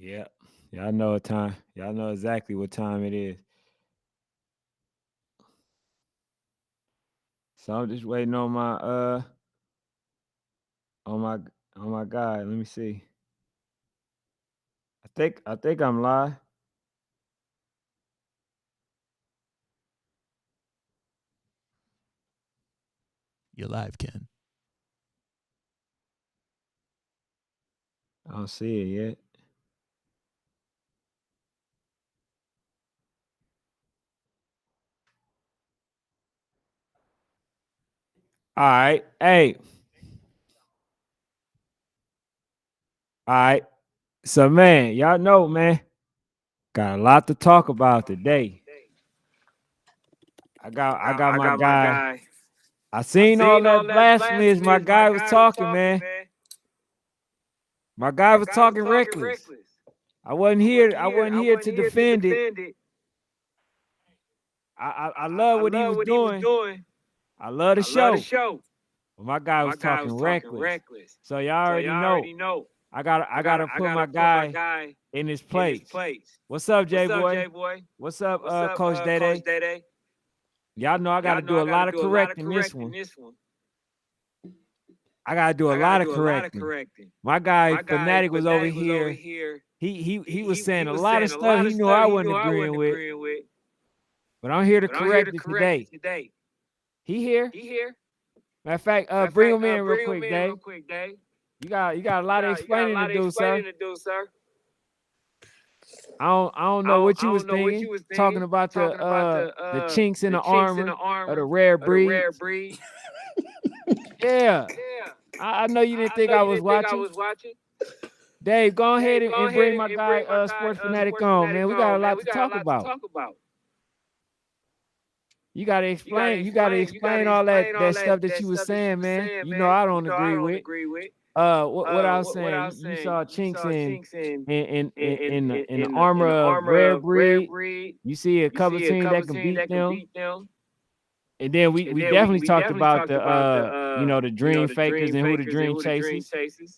Yeah. Y'all know what time. Y'all know exactly what time it is. So I'm just waiting on on my on my guy. Let me see. I think I'm live. You're live, Ken. I don't see it yet. All right. Hey. All right. So man, y'all know, man, got a lot to talk about today. I got my guy. I seen all that blasphemy as my guy was talking, man. My guy was talking reckless. I wasn't here. I wasn't here to defend it. I love what he was doing. I love the show. But my guy was talking reckless. So y'all already know. I gotta put my guy in his place. What's up, J boy? What's up, Coach Dede? Y'all know I gotta do a lot of correcting this one. I gotta do a lot of correcting. My guy Phanatic was over here. He was saying a lot of stuff he knew I wasn't agreeing with. But I'm here to correct it today. He here? Matter of fact, bring him in real quick, Dave. You got a lot of explaining to do, sir. I don't know what you was thinking. Talking about the chinks in the armor of the rare breeds. Yeah. I know you didn't think I was watching. Dave, go ahead and bring my guy Sports Fanatic on, man. We got a lot to talk about. You gotta explain all that stuff that you was saying, man. You know I don't agree with. What I was saying, you saw chinks in the armor of rare breed. You see a couple teams that can beat them. And then we definitely talked about the dream fakers and who the dream chasers.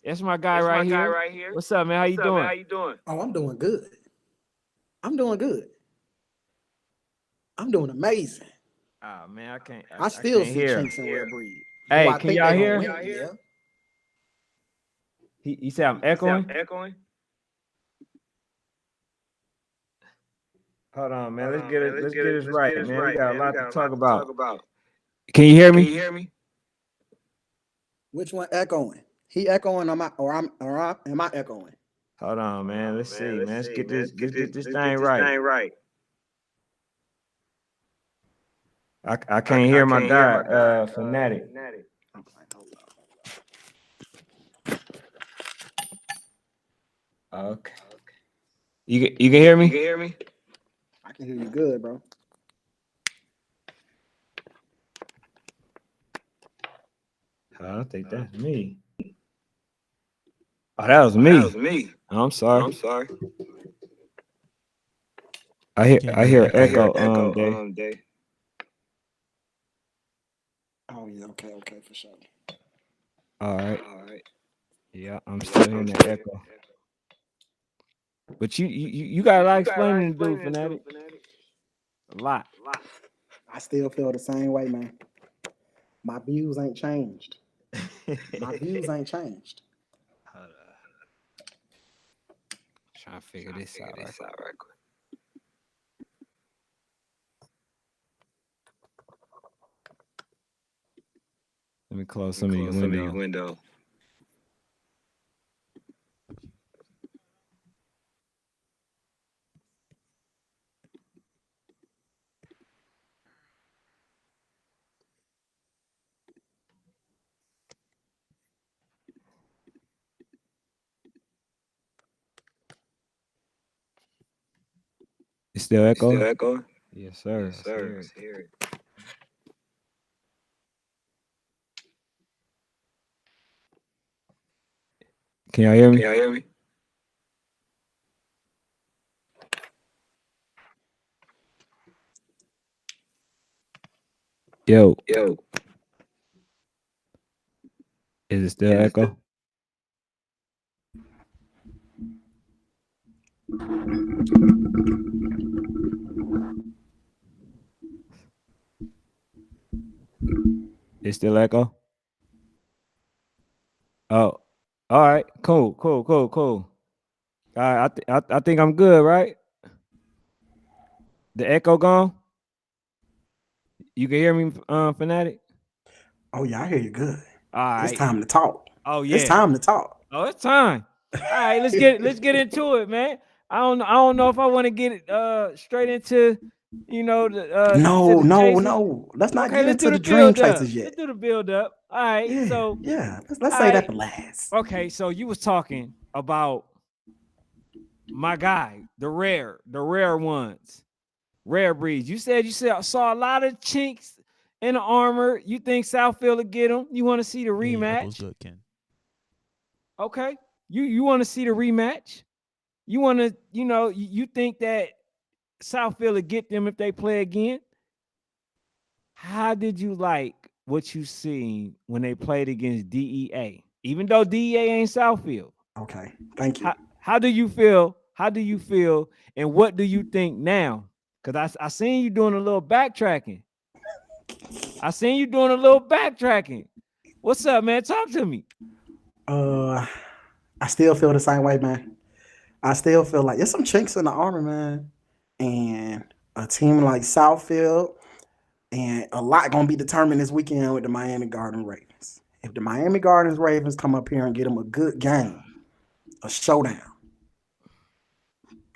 That's my guy right here. What's up, man? How you doing? Oh, I'm doing good. I'm doing good. I'm doing amazing. Oh man, I can't. I still can't see hear. chinks in RareBreed. Hey, I can think y'all they hear? gonna win, yeah. He said I'm echoing. Hold on, man. Let's get it. Let's get this right, man. We got a lot to talk about. Can you hear me? Which one echoing? He echoing am I echoing? Hold on, man. Let's see, man. Let's get this thing right. I can't hear my guy, Phanatic. Okay. You can hear me? I can hear you good, bro. I don't think that's me. Oh, that was me. Oh, I'm sorry. I hear echo, Dave. Oh yeah, okay, for sure. All right. Yeah, I'm still hearing that echo. But you got a lot of explaining to do, Phanatic. A lot. I still feel the same way, man. My views ain't changed. My views ain't changed. Hold up. Trying to figure this out right quick. Let me close some of these windows. It's still echoing? Yes, sir. Let's hear it. Can y'all hear me? Yo. Is it still echo? It's still echo. Oh, all right, cool. All right, I think I'm good, right? The echo gone. You can hear me, Phanatic? Oh yeah, I hear you good. All right. It's time to talk. Oh yeah. It's time to talk. Oh, it's time. All right, let's get into it, man. I don't know if I want to get it straight into, the No. Let's not okay, get let's into do the the dream build up. chasers yet. Let's do the build up. All right, Yeah, so yeah. Let's all say that right. for last. Okay, so you was talking about my guy, the rare ones, RareBreeds. You said saw a lot of chinks in the armor. You think Southfield will get them? You want to see the rematch? Yeah, echo's good, Ken. Okay, you want to see the rematch? You want to, you think that Southfield will get them if they play again? How did you like what you seen when they played against DEA? Even though DEA ain't Southfield. Okay, thank you. How do you feel? How do you feel? And what do you think now? Because I seen you doing a little backtracking. What's up, man? Talk to me. I still feel the same way, man. I still feel like there's some chinks in the armor, man. And a team like Southfield, and a lot gonna be determined this weekend with the Miami Garden Ravens. If the Miami Gardens Ravens come up here and get them a good game, a showdown,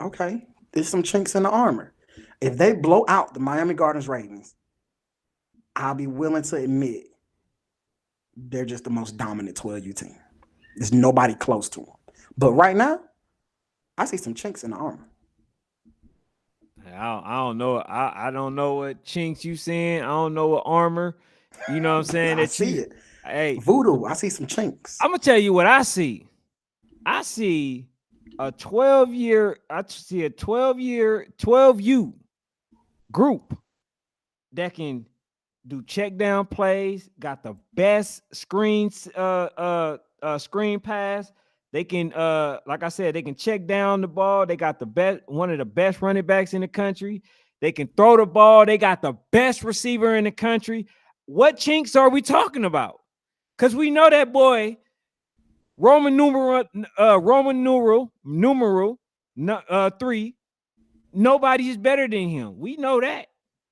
okay, there's some chinks in the armor. If they blow out the Miami Gardens Ravens, I'll be willing to admit they're just the most dominant 12U team. There's nobody close to them. But right now, I see some chinks in the armor. I don't know. I don't know what chinks you seeing. I don't know what armor. You know what I'm saying? I see it. Hey, Voodoo, I see some chinks. I'm gonna tell you what I see. I see a 12-year. I see a 12U group that can do check down plays. Got the best screen pass. They can, like I said, they can check down the ball. They got one of the best running backs in the country. They can throw the ball. They got the best receiver in the country. What chinks are we talking about? Because we know that boy, Roman numeral 3. Nobody is better than him. We know that.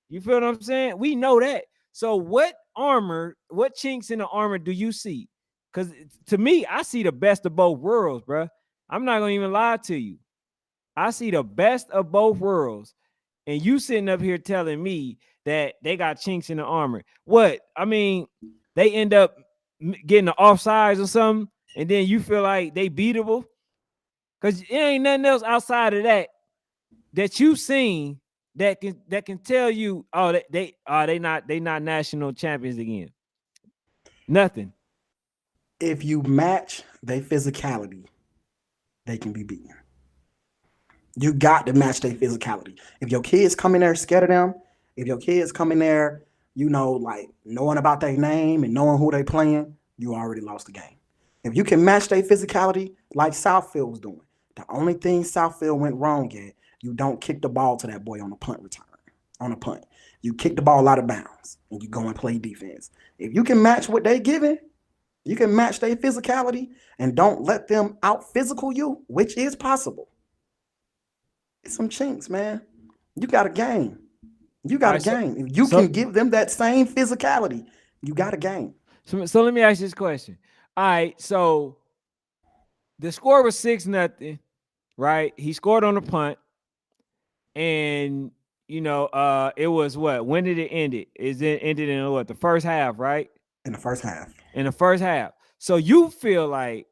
You feel what I'm saying? We know that. So what chinks in the armor do you see? Because to me, I see the best of both worlds, bro. I'm not going to even lie to you. I see the best of both worlds. And you sitting up here telling me that they got chinks in the armor. What? I mean, they end up getting the offsides or something, and then you feel like they beatable? Because it ain't nothing else outside of that you've seen that can tell you, oh, they not national champions again. Nothing. If you match their physicality, they can be beaten. You got to match their physicality. If your kids come in there scared of them, if your kids come in there, like knowing about their name and knowing who they playing, you already lost the game. If you can match their physicality like Southfield was doing, the only thing Southfield went wrong at, you don't kick the ball to that boy on a punt return. On a punt, you kick the ball out of bounds and you go and play defense. If you can match what they giving, you can match their physicality and don't let them out physical you, which is possible. It's some chinks, man. You got a game. You got a game. If you can give them that same physicality, you got a game. So let me ask you this question. All right, so the score was 6-0, right? He scored on the punt, and it was what? When did it end? It ended in what? The first half, right? In the first half. In the first half. So you feel like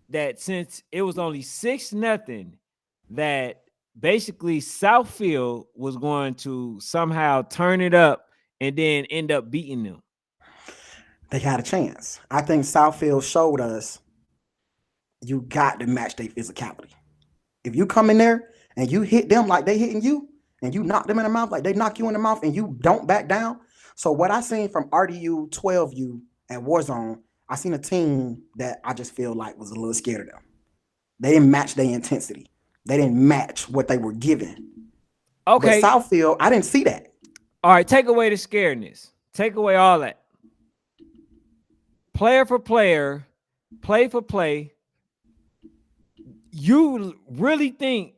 that since it was only 6-0, that basically Southfield was going to somehow turn it up and then end up beating them? They had a chance. I think Southfield showed us you got to match their physicality. If you come in there and you hit them like they hitting you, and you knock them in the mouth like they knock you in the mouth, and you don't back down. So what I seen from RDU 12U at Warzone, I seen a team that I just feel like was a little scared of them. They didn't match their intensity. They didn't match what they were given. Okay. But Southfield, I didn't see that. All right, take away the scaredness. Take away all that. Player for player, play for play. You really think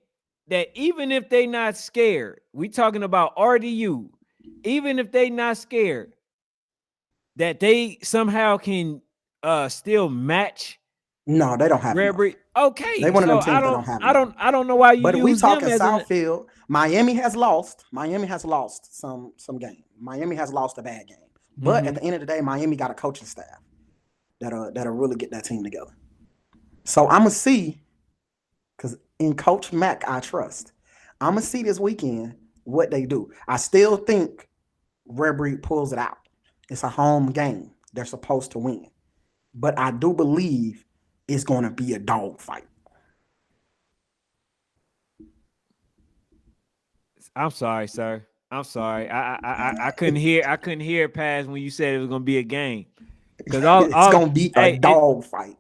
that even if they not scared, we talking about RDU, even if they not scared, that they somehow can still match? No, they don't have RareBreed. Okay, they one of so them teams that don't have I don't know why you But if we use them talking as Southfield, Miami has lost. Miami has lost some game. Miami has lost a bad game. But at the end of the day, Miami got a coaching staff that'll really get that team together. So I'm gonna see, because in Coach Mack I trust. I'm gonna see this weekend what they do. I still think RareBreed pulls it out. It's a home game. They're supposed to win. But I do believe it's going to be a dogfight. I'm sorry, sir. I'm sorry. I couldn't hear past when you said it was gonna be a game. Because it's gonna be a dogfight.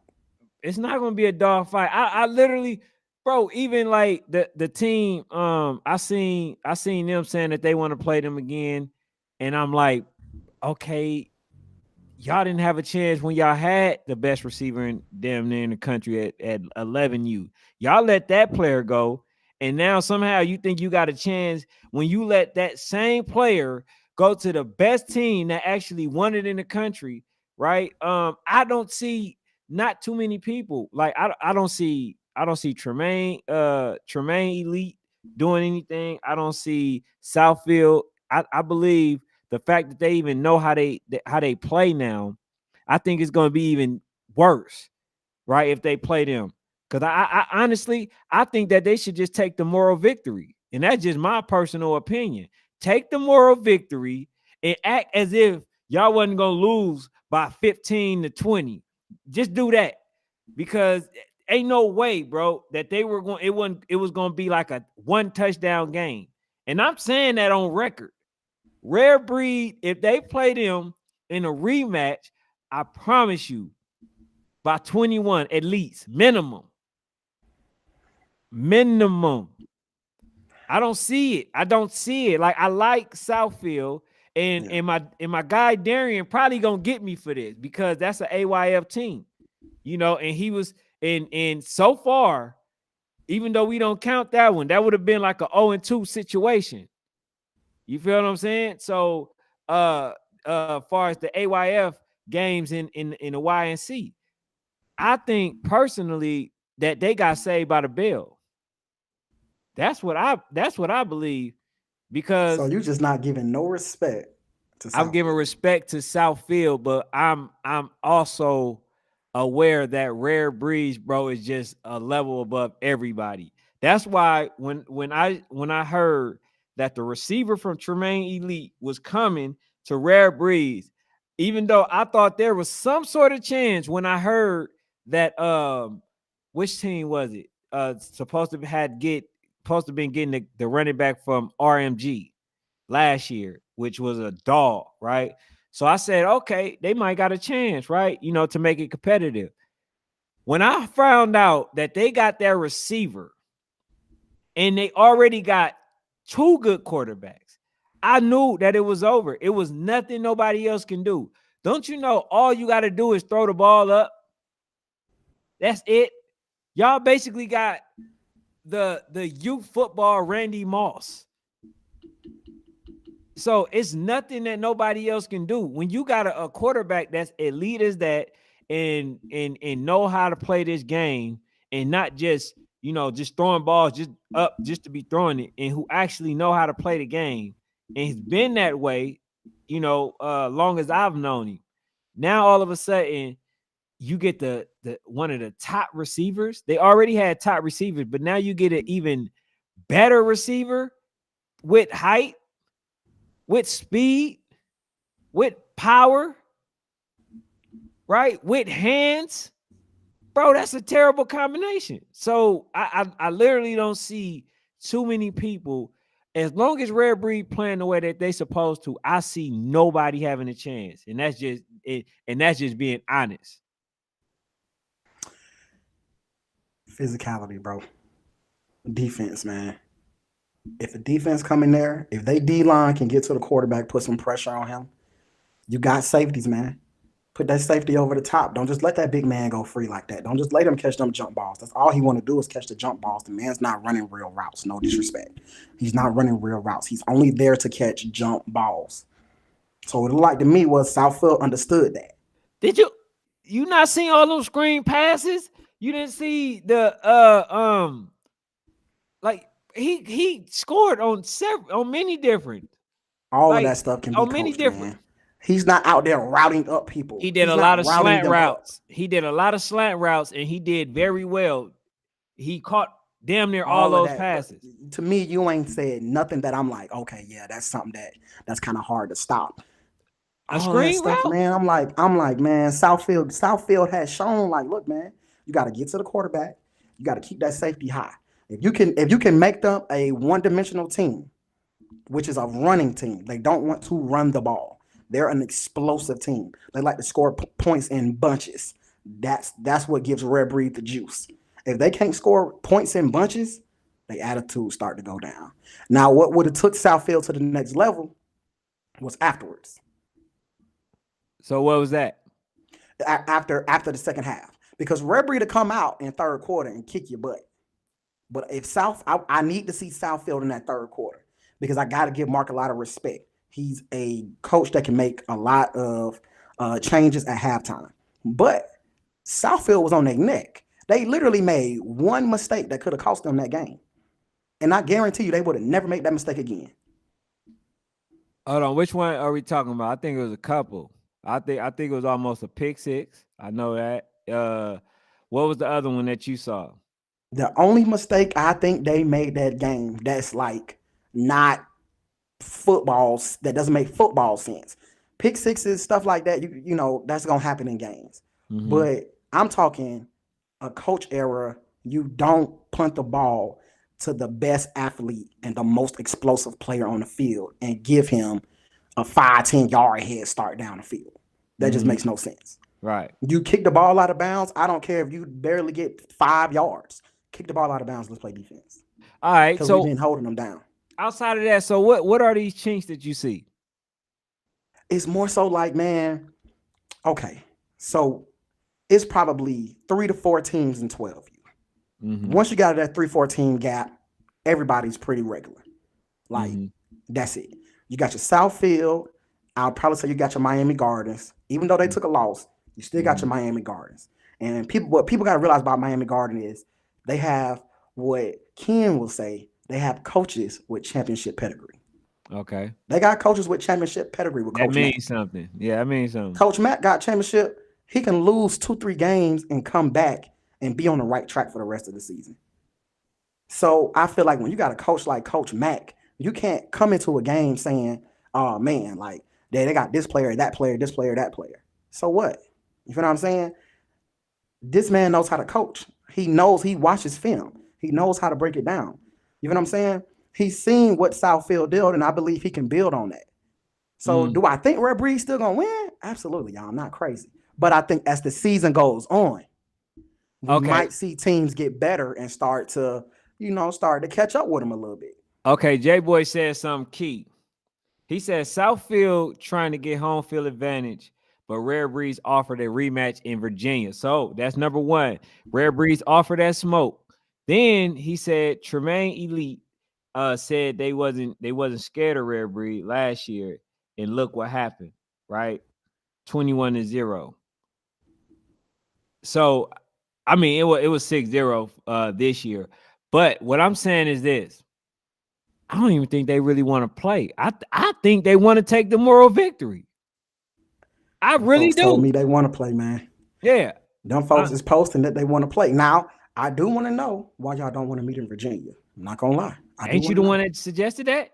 It's not gonna be a dogfight. I literally, bro, even like the team, I seen them saying that they want to play them again. And I'm like, okay, y'all didn't have a chance when y'all had the best receiver in damn near in the country at 11U. Y'all let that player go, and now somehow you think you got a chance when you let that same player go to the best team that actually won it in the country, right? I don't see not too many people like I don't see Tremaine Elite doing anything. I don't see Southfield. I believe the fact that they even know how they play now, I think it's going to be even worse, right? If they play them, because I honestly I think that they should just take the moral victory, and that's just my personal opinion. Take the moral victory and act as if y'all wasn't going to lose by 15-20. Just do that, because ain't no way, bro, that they were going. It was going to be like a 1 touchdown game, and I'm saying that on record. RareBreed, if they play them in a rematch, I promise you, by 21 at least, minimum. I don't see it. Like, I like Southfield, and my guy Darian probably gonna get me for this because that's an AYF team, and he was and so far, even though we don't count that one, that would have been like a 0-2 situation. You feel what I'm saying? So far as the AYF games in the YNC, I think personally that they got saved by the bell. That's what I believe, because so you're just not giving no respect to Southfield. I'm giving respect to Southfield, but I'm also aware that RareBreeds, bro, is just a level above everybody. That's why when I heard that the receiver from Tremaine Elite was coming to RareBreeds, even though I thought there was some sort of chance when I heard that which team was it? Supposed to been getting the running back from RMG last year, which was a dog, right? So I said, okay, they might got a chance, right? To make it competitive. When I found out that they got their receiver and they already got 2 good quarterbacks, I knew that it was over. It was nothing nobody else can do. Don't you know all you got to do is throw the ball up? That's it. Y'all basically got the youth football Randy Moss. So it's nothing that nobody else can do. When you got a quarterback that's elite as that and know how to play this game and not just just throwing balls just up just to be throwing it, and who actually know how to play the game, and he's been that way, long as I've known him. Now all of a sudden you get the one of the top receivers. They already had top receivers, but now you get an even better receiver with height, with speed, with power, right? With hands. Bro, that's a terrible combination. So I literally don't see too many people. As long as RareBreed playing the way that they supposed to, I see nobody having a chance. And that's just it, and that's just being honest. Physicality, bro. Defense, man. If the defense come in there, if they D-line can get to the quarterback, put some pressure on him, you got safeties, man. Put that safety over the top. Don't just let that big man go free like that. Don't just let him catch them jump balls. That's all he want to do is catch the jump balls. The man's not running real routes. No disrespect. He's not running real routes. He's only there to catch jump balls. So what it looked like to me was Southfield understood that. Did you not see all those screen passes? You didn't see the like he scored on many different. All of that stuff can be coached, man. He's not out there routing up people. He did a lot of slant routes. He did a lot of slant routes, and he did very well. He caught damn near all those passes. But to me, you ain't said nothing that I'm like, okay, yeah, that's something that's kind of hard to stop. A screen route, man. I'm like, man, Southfield has shown, like, look, man, you got to get to the quarterback. You got to keep that safety high. If you can make them a one-dimensional team, which is a running team, they don't want to run the ball. They're an explosive team. They like to score points in bunches. That's what gives RareBreed the juice. If they can't score points in bunches, their attitudes start to go down. Now, what would have took Southfield to the next level was afterwards. So what was that? After the second half, because RareBreed to come out in third quarter and kick your butt. But if I need to see Southfield in that third quarter because I got to give Mark a lot of respect. He's a coach that can make a lot of changes at halftime. But Southfield was on their neck. They literally made one mistake that could have cost them that game. And I guarantee you they would have never made that mistake again. Hold on, which one are we talking about? I think it was a couple. I think it was almost a pick six. I know that. What was the other one that you saw? The only mistake I think they made that game that's like not footballs, that doesn't make football sense. Pick sixes, stuff like that, you know, that's gonna happen in games. Mm-hmm. But I'm talking a coach era, you don't punt the ball to the best athlete and the most explosive player on the field and give him a 5-10 yard head start down the field. That just makes no sense. Right. You kick the ball out of bounds, I don't care if you barely get 5 yards. Kick the ball out of bounds, let's play defense. All right, because we've been holding them down. Outside of that, so what are these chinks that you see? It's more so like, man, okay, so it's probably 3 to 4 teams in 12. Once you got that 3-4 team gap, everybody's pretty regular. Like, that's it. You got your Southfield. I'll probably say you got your Miami Gardens. Even though they took a loss, you still got your Miami Gardens. And what people got to realize about Miami Garden is they have what Ken will say, they have coaches with championship pedigree. Okay. They got coaches with championship pedigree with Coach Matt. That means something. Yeah, that means something. Coach Matt got championship. He can lose 2-3 games and come back and be on the right track for the rest of the season. So I feel like when you got a coach like Coach Mack, you can't come into a game saying, oh, man, like they got this player, that player, this player, that player. So what? You feel what I'm saying? This man knows how to coach. He watches film. He knows how to break it down. You know what I'm saying? He's seen what Southfield did, and I believe he can build on that. So do I think RareBreeds still going to win? Absolutely, y'all. I'm not crazy. But I think as the season goes on, we might see teams get better and start to catch up with them a little bit. Okay, J-Boy said something key. He said Southfield trying to get home field advantage, but RareBreeds offered a rematch in Virginia. So that's number one. RareBreeds offered that smoke. Then he said Tremaine Elite said they wasn't scared of RareBreed last year, and look what happened, right? 21-0. So, I mean, it was 6-0 this year. But what I'm saying is this: I don't even think they really want to play. I think they want to take the moral victory. I really do. Told me they want to play, man. Yeah, them folks is posting that they want to play. Now, I do want to know why y'all don't want to meet in Virginia. I'm not gonna lie. Ain't you the one that suggested that?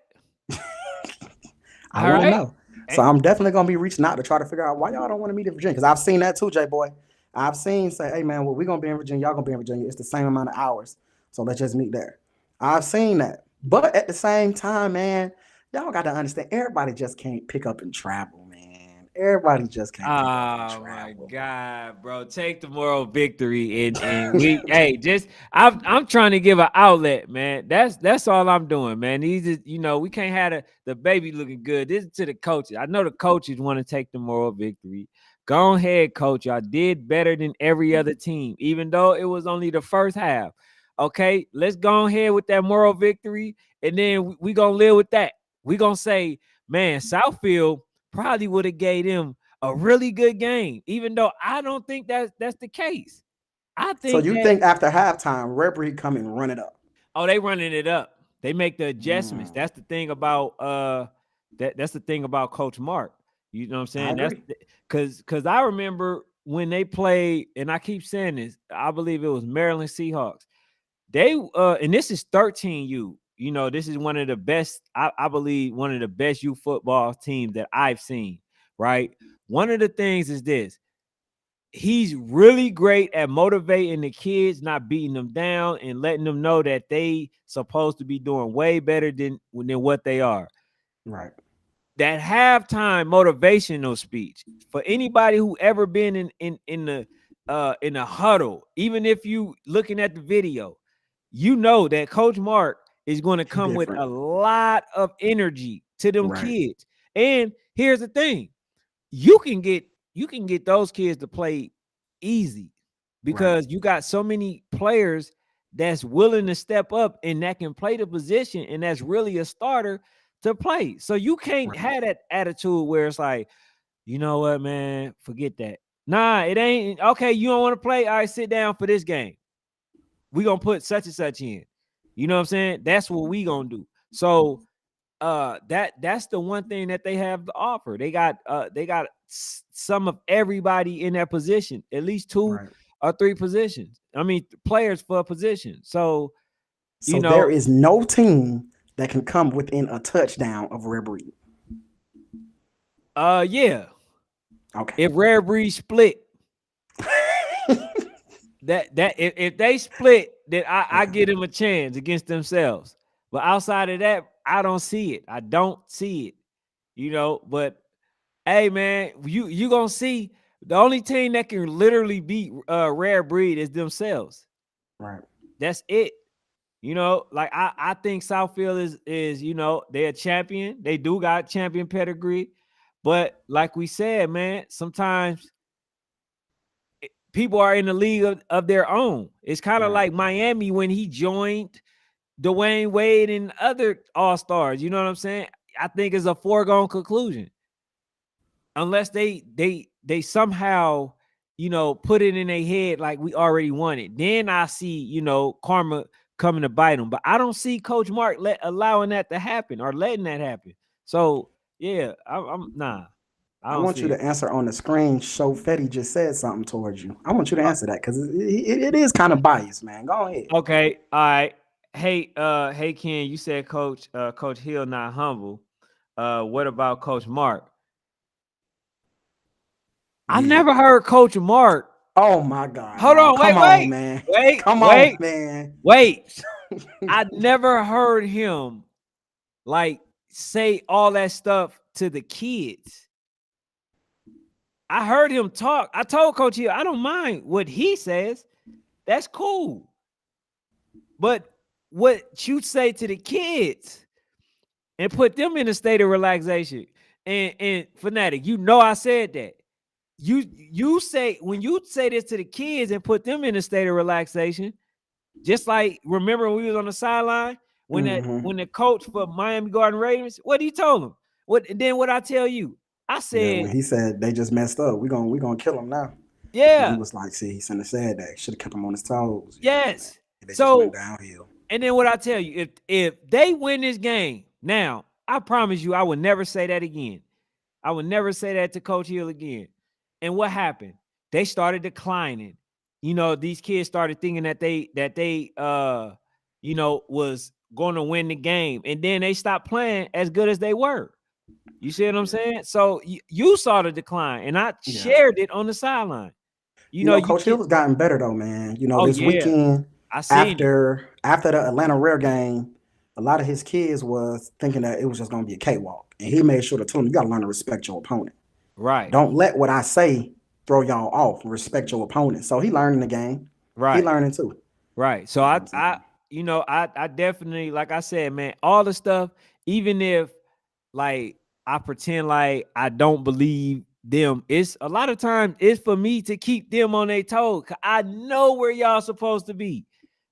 I want to know. So I'm definitely gonna be reaching out to try to figure out why y'all don't want to meet in Virginia. Because I've seen that too, J-Boy. I've seen say, hey man, well, we're gonna be in Virginia, y'all gonna be in Virginia. It's the same amount of hours. So let's just meet there. I've seen that. But at the same time, man, y'all got to understand, everybody just can't pick up and travel, man. Everybody just can't think Oh my God, bro. Take the moral victory and we I'm trying to give an outlet, man. That's all I'm doing, man. These is, we can't have the baby looking good. This is to the coaches. I know the coaches want to take the moral victory. Go ahead, coach. I did better than every other team, even though it was only the first half. Okay, let's go ahead with that moral victory, and then we gonna live with that. We gonna say, man, Southfield probably would have gave them a really good game, even though I don't think that's the case. I think so you think after halftime, RareBreed come and run it up? Oh, they running it up. They make the adjustments. That's the thing about that's the thing about Coach Mark. You know what I'm saying? I agree. That's because I remember when they played, and I keep saying this, I believe it was Maryland Seahawks. They and this is 13U. This is one of the best, I believe, one of the best youth football teams that I've seen, right? One of the things is this. He's really great at motivating the kids, not beating them down and letting them know that they supposed to be doing way better than what they are. Right. That halftime motivational speech for anybody who ever been in the huddle, even if you looking at the video, that Coach Mark is going to come with a lot of energy to them kids. And here's the thing. You can get those kids to play easy because you got so many players that's willing to step up and that can play the position and that's really a starter to play. So you can't have that attitude where it's like, you know what, man, forget that. Nah, it ain't okay. You don't want to play. All right, sit down for this game. We gonna put such and such in. You know what I'm saying? That's what we gonna do. So that's the one thing that they have to offer. They got some of everybody in their position, at least 2 or 3 positions. I mean, players for a position. So there is no team that can come within a touchdown of RareBreed. Yeah. Okay. If RareBreed split, if they split, then I give them a chance against themselves. But outside of that, I don't see it. I don't see it. But hey, man, you gonna see the only team that can literally beat RareBreed is themselves. Right. That's it. Like I think Southfield is they're a champion. They do got champion pedigree, but like we said, man, sometimes people are in the league of their own. It's kind of like Miami when he joined Dwayne Wade and other all-stars. You know what I'm saying? I think it's a foregone conclusion. Unless they somehow, put it in their head like we already won it. Then I see, karma coming to bite them. But I don't see Coach Mark allowing that to happen or letting that happen. So yeah, I'm nah. I want you to answer on the screen. Show Fetty just said something towards you. I want you to answer that because it is kind of biased, man. Go ahead. Okay, all right. Hey, Ken, you said Coach Hill not humble. What about Coach Mark? I never heard Coach Mark. Oh my God! Hold on, wait, man. Come on, man. Wait. I never heard him like say all that stuff to the kids. I heard him talk. I told Coach Hill, I don't mind what he says. That's cool. But what you say to the kids and put them in a state of relaxation. And Phanatic, I said that. You say when you say this to the kids and put them in a state of relaxation, just like remember when we was on the sideline when the coach for Miami Garden Raiders, what he told them? What I tell you? I said when he said they just messed up. We're gonna kill him now. Yeah. And he was like, see, he shouldn't have said that. Should have kept him on his toes. Yes. They just went downhill. And then what I tell you, if they win this game, now I promise you I would never say that again. I would never say that to Coach Hill again. And what happened? They started declining. These kids started thinking that they was going to win the game. And then they stopped playing as good as they were. You see what I'm saying? So you saw the decline, and I shared it on the sideline. Coach Hill has gotten better though, man. This weekend after the Atlanta Rare game, a lot of his kids was thinking that it was just going to be a cakewalk, and he made sure to tell them, you got to learn to respect your opponent. Right. Don't let what I say throw y'all off. Respect your opponent. So he learning the game. Right. He learning too. Right. So I definitely, like I said, man, all the stuff, even if like I pretend like I don't believe them, it's a lot of times it's for me to keep them on their toes. I know where y'all supposed to be.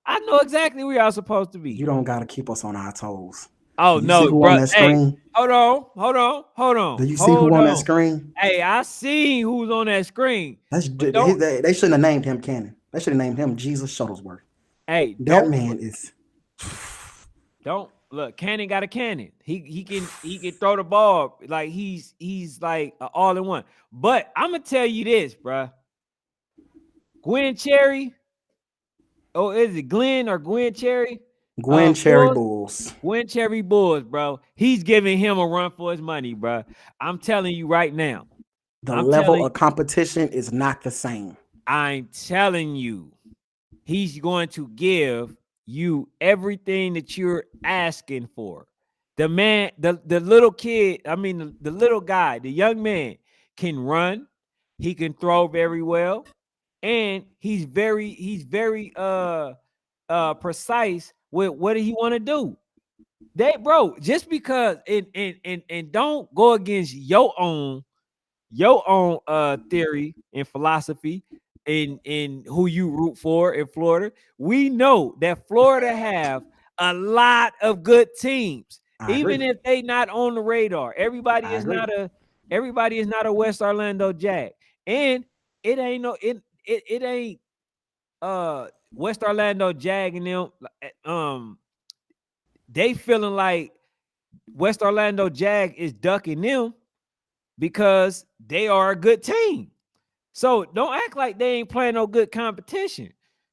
I know exactly where y'all supposed to be. You don't gotta keep us on our toes. Oh Do you no, see who bro. on that screen? Hey, hold on. Do you see who on that screen? Hey, I seen who's on that screen. They shouldn't have named him Cannon. They should have named him Jesus Shuttlesworth. Hey, That man is. Don't look. Cannon got a cannon. He can throw the ball like he's like all in one. But I'm gonna tell you this, bruh. Gwen Cherry. Oh, is it Glenn or Gwen Cherry? Gwen Cherry Bulls. Gwen Cherry Bulls, bro. He's giving him a run for his money, bro. I'm telling you right now. The level of competition is not the same. I'm telling you, he's going to give you everything that you're asking for. The man, the little kid, I mean the little guy, the young man can run, he can throw very well, and he's very precise with what he want to do. Bro, just because and don't go against your own theory and philosophy in who you root for in Florida. We know that Florida have a lot of good teams, even if they not on the radar. Everybody is not a West Orlando Jag, and it ain't West Orlando Jag and them. They feeling like West Orlando Jag is ducking them because they are a good team. So don't act like they ain't playing no good competition.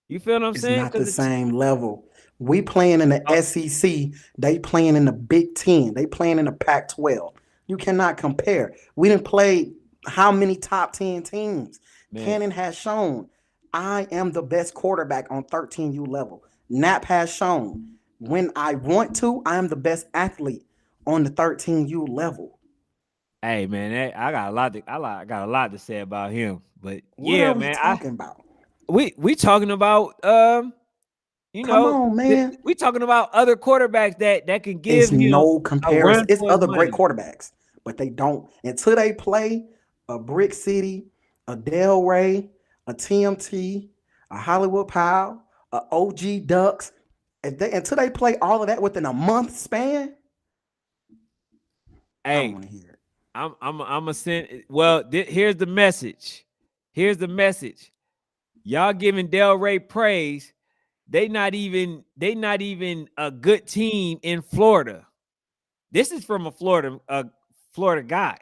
You feel what I'm saying? It's not the same level. We playing in the SEC. They playing in the Big Ten. They playing in the Pac-12. You cannot compare. We didn't play how many top 10 teams? Man. Cannon has shown I am the best quarterback on 13U level. Nap has shown when I want to, I am the best athlete on the 13U level. Hey man, I got a lot to say about him. But what are we talking about? We talking about come on, man. We talking about other quarterbacks that can give it's him no comparison. It's other money. great quarterbacks, but they don't until they play a Brick City, a Delray, a TMT, a Hollywood Powell, a OG Ducks. Until they play all of that within a month span. Hey, I want to hear it. I'm a send. Well, here's the message. Here's the message. Y'all giving Delray praise. They not even a good team in Florida. This is from a Florida guy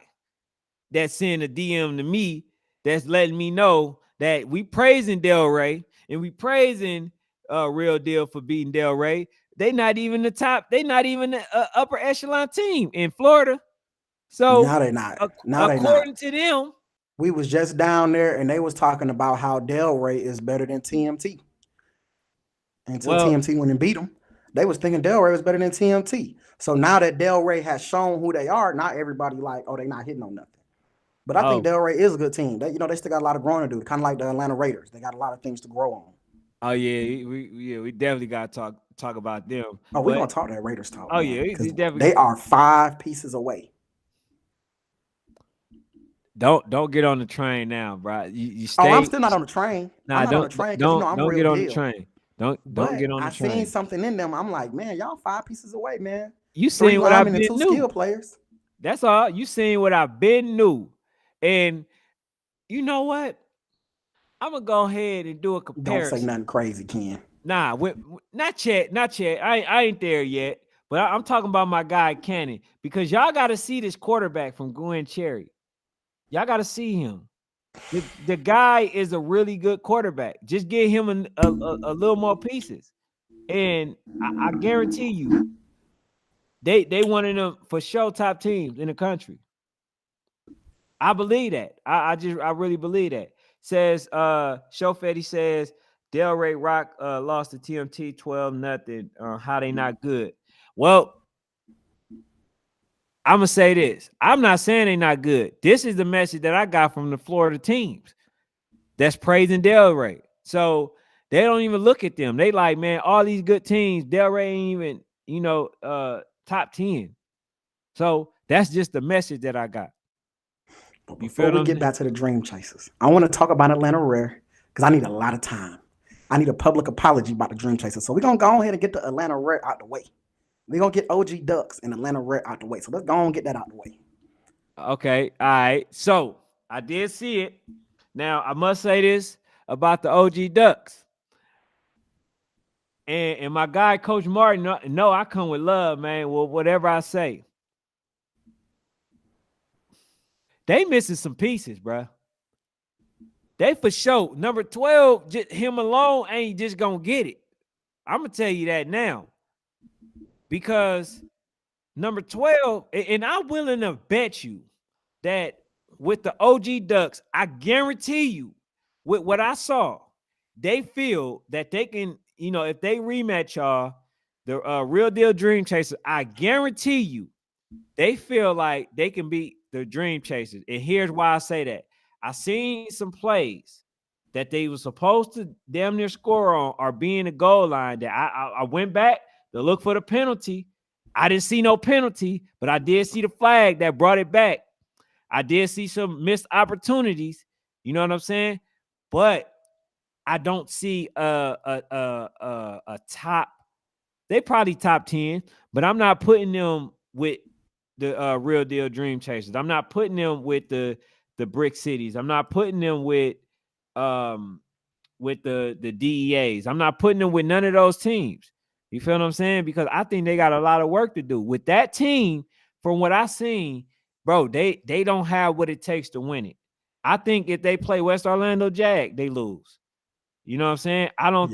that's sending a DM to me that's letting me know that we praising Delray and we praising Real Deal for beating Delray. They not even the top. They not even the upper echelon team in Florida. So now they're not. According to them, we was just down there and they was talking about how Delray is better than TMT. Until TMT went and beat them, they was thinking Delray was better than TMT. So now that Delray has shown who they are, not everybody like, oh, they not hitting on nothing. But I think Delray is a good team. They still got a lot of growing to do. Kind of like the Atl Raiders. They got a lot of things to grow on. Oh yeah, we definitely got to talk about them. Oh, we're gonna talk that Raiders talk. Oh man, yeah, they are 5 pieces away. Don't get on the train now, bro. You stay. Oh, I'm still not on the train. Nah, I'm not on the train because I'm don't real get on deal. the train. Don't get on the train. I seen something in them. I'm like, man, y'all 5 pieces away, man. You seen what I've been and 2 skill players. That's all. You seen what I've been new. And you know what? I'm gonna go ahead and do a comparison. Don't say nothing crazy, Ken. Nah, not yet. I ain't there yet. But I'm talking about my guy Cannon because y'all got to see this quarterback from Gwen Cherry. Y'all got to see him. The guy is a really good quarterback. Just give him a little more pieces, and I guarantee you, they one of them for sure top teams in the country. I believe that. I really believe that. Says Showfetti says Delray Rock lost to TMT 12-0. How they not good? Well, I'm gonna say this. I'm not saying they're not good. This is the message that I got from the Florida teams that's praising Delray. So they don't even look at them. They like, man, all these good teams, Delray ain't even, top 10. So that's just the message that I got. But before we get back to the Dream Chasers, I want to talk about Atlanta Rare because I need a lot of time. I need a public apology about the Dream Chasers. So we're going to go ahead and get the Atlanta Rare out the way. We're going to get OG Ducks and Atlanta Rare out the way. So let's go and get that out the way. Okay. All right. So I did see it. Now, I must say this about the OG Ducks. And my guy, Coach Martin, no, I come with love, man. Well, whatever I say. They missing some pieces, bro. They for sure. Number 12, just him alone ain't just going to get it. I'm going to tell you that now. Because number 12, and I'm willing to bet you that with the OG Ducks, I guarantee you, with what I saw, they feel that they can, if they rematch y'all, the Real Deal Dream Chasers, I guarantee you, they feel like they can beat the Dream Chasers. And here's why I say that. I seen some plays that they were supposed to damn near score on or be in the goal line that I went back to look for the penalty. I didn't see no penalty, but I did see the flag that brought it back. I did see some missed opportunities. You know what I'm saying? But I don't see a top. They probably top 10, but I'm not putting them with the Real Deal Dream Chasers. I'm not putting them with the Brick Cities. I'm not putting them with the DEAs. I'm not putting them with none of those teams. You feel what I'm saying? Because I think they got a lot of work to do with that team. From what I seen, bro, they don't have what it takes to win it. I think if they play West Orlando Jag, they lose. You know what I'm saying? I don't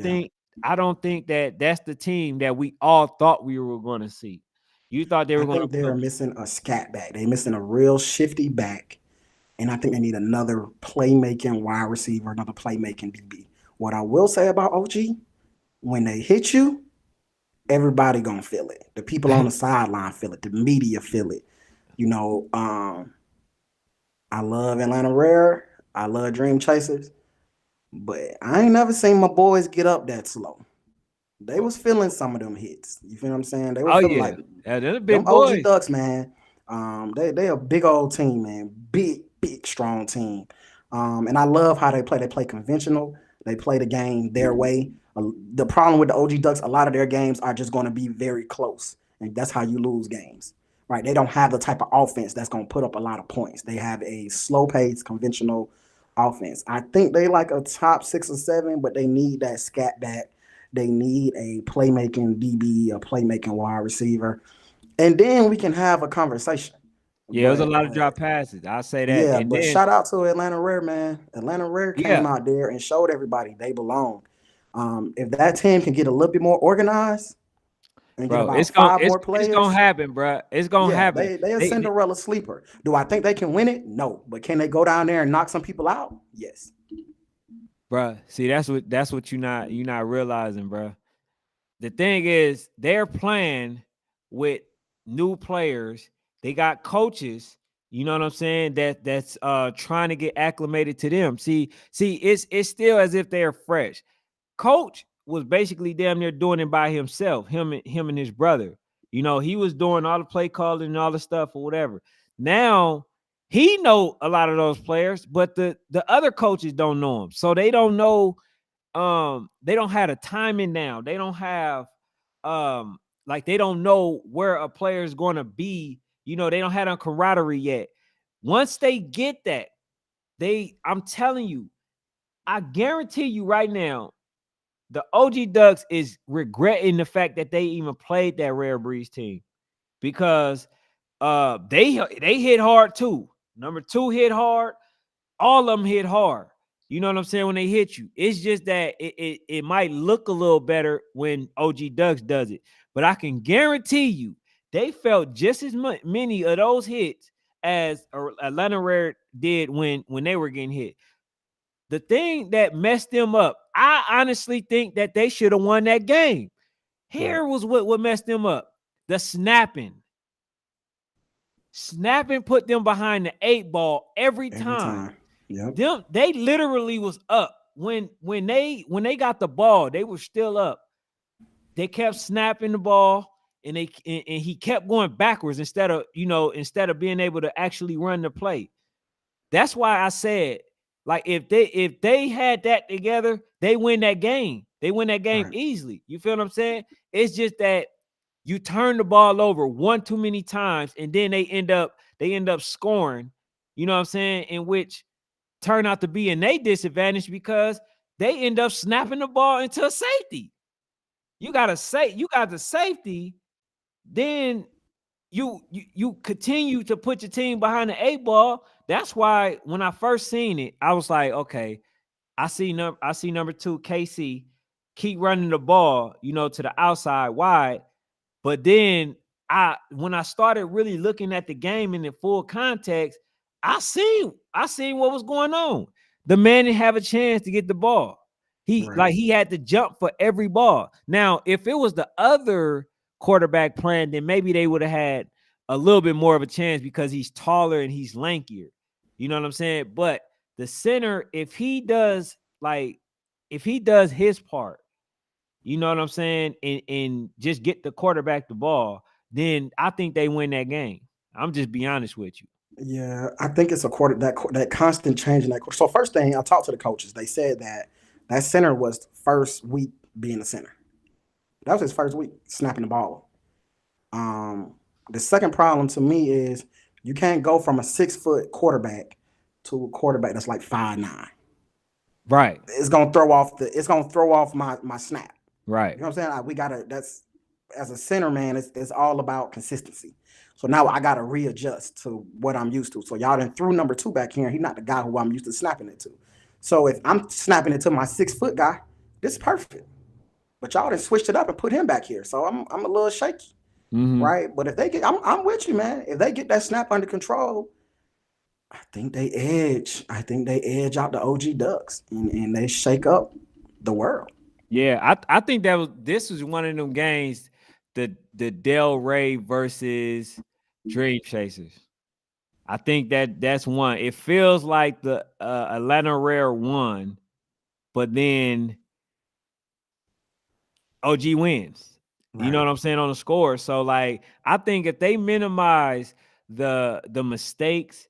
think that that's the team that we all thought we were going to see. You thought they were going to. I think they're missing a scat back. They're missing a real shifty back. And I think they need another playmaking wide receiver, another playmaking DB. What I will say about OG, when they hit you, everybody gonna feel it. The people on the sideline feel it. The media feel it. I love Atlanta Rare. I love Dream Chasers. But I ain't never seen my boys get up that slow. They was feeling some of them hits. You feel what I'm saying? They were feeling like they're the big boys. OG Ducks, man. They a big old team, man. Big, strong team. And I love how they play. They play conventional. They play the game their way. The problem with the OG Ducks, a lot of their games are just going to be very close. And that's how you lose games, right? They don't have the type of offense that's going to put up a lot of points. They have a slow-paced, conventional offense. I think they like a top 6 or 7, but they need that scat back. They need a playmaking DB, a playmaking wide receiver. And then we can have a conversation. Yeah, it was a lot of drop passes. I'll say that. Yeah, and but then, shout out to Atlanta Rare, man. Atlanta Rare came out there and showed everybody they belong. If that team can get a little bit more organized and get about 5 more players, it's gonna happen, bro. It's gonna happen. They a Cinderella sleeper. Do I think they can win it? No, but can they go down there and knock some people out? Yes, bro. See, that's what you're not realizing, bro. The thing is, they're playing with new players. They got coaches. You know what I'm saying? That's trying to get acclimated to them. See, it's still as if they're fresh. Coach was basically damn near doing it by himself, him and his brother. He was doing all the play calling and all the stuff or whatever. Now he know a lot of those players, but the other coaches don't know them. So they don't know, they don't have the timing down. They don't have they don't know where a player is going to be. They don't have a camaraderie yet. Once they get that, I'm telling you, I guarantee you right now, the OG Ducks is regretting the fact that they even played that RareBreeds team, because they hit hard too. Number 2 hit hard. All of them hit hard. You know what I'm saying? When they hit you, it's just that it might look a little better when OG Ducks does it, but I can guarantee you they felt just as many of those hits as Atlanta Rare did when they were getting hit. The thing that messed them up, I honestly think that they should have won that game. Here was what messed them up: the snapping. Snapping put them behind the 8 ball every time. Yep. They literally was up. When they got the ball, they were still up. They kept snapping the ball, and he kept going backwards instead of being able to actually run the play. That's why I said, like, if they had that together, they win that game. They win that game easily. You feel what I'm saying? It's just that you turn the ball over one too many times, and then they end up scoring. You know what I'm saying? In which turn out to be in their disadvantage because they end up snapping the ball into a safety. You got the safety, then you continue to put your team behind the 8 ball. That's why when I first seen it, I was like, okay, I see number 2 KC keep running the ball, to the outside wide. But then when I started really looking at the game in the full context, I seen what was going on. The man didn't have a chance to get the ball. He had to jump for every ball. Now, if it was the other quarterback playing, then maybe they would have had a little bit more of a chance because he's taller and he's lankier. You know what I'm saying? But the center, if he does his part, you know what I'm saying, and just get the quarterback the ball, then I think they win that game. I'm just be honest with you. Yeah, I think it's a that constant change in that. So first thing, I talked to the coaches. They said that center was first week being a center. That was his first week snapping the ball. The second problem to me is you can't go from a 6-foot quarterback to a quarterback that's like 5'9". Right. It's gonna throw off my snap. Right. You know what I'm saying? That's as a center, man, it's all about consistency. So now I gotta readjust to what I'm used to. So y'all done threw number 2 back here. He's not the guy who I'm used to snapping it to. So if I'm snapping it to my 6-foot guy, this is perfect. But y'all done switched it up and put him back here. So I'm a little shaky. Right. But if they get, I'm with you, man. If they get that snap under control, I think they edge out the OG Ducks and they shake up the world. Yeah, I think this was one of them games, the Del Rey versus Dream Chasers. I think that's one. It feels like the Atl Rare won, but then OG wins. Right. You know what I'm saying, on the score. So like, I think if they minimize the mistakes,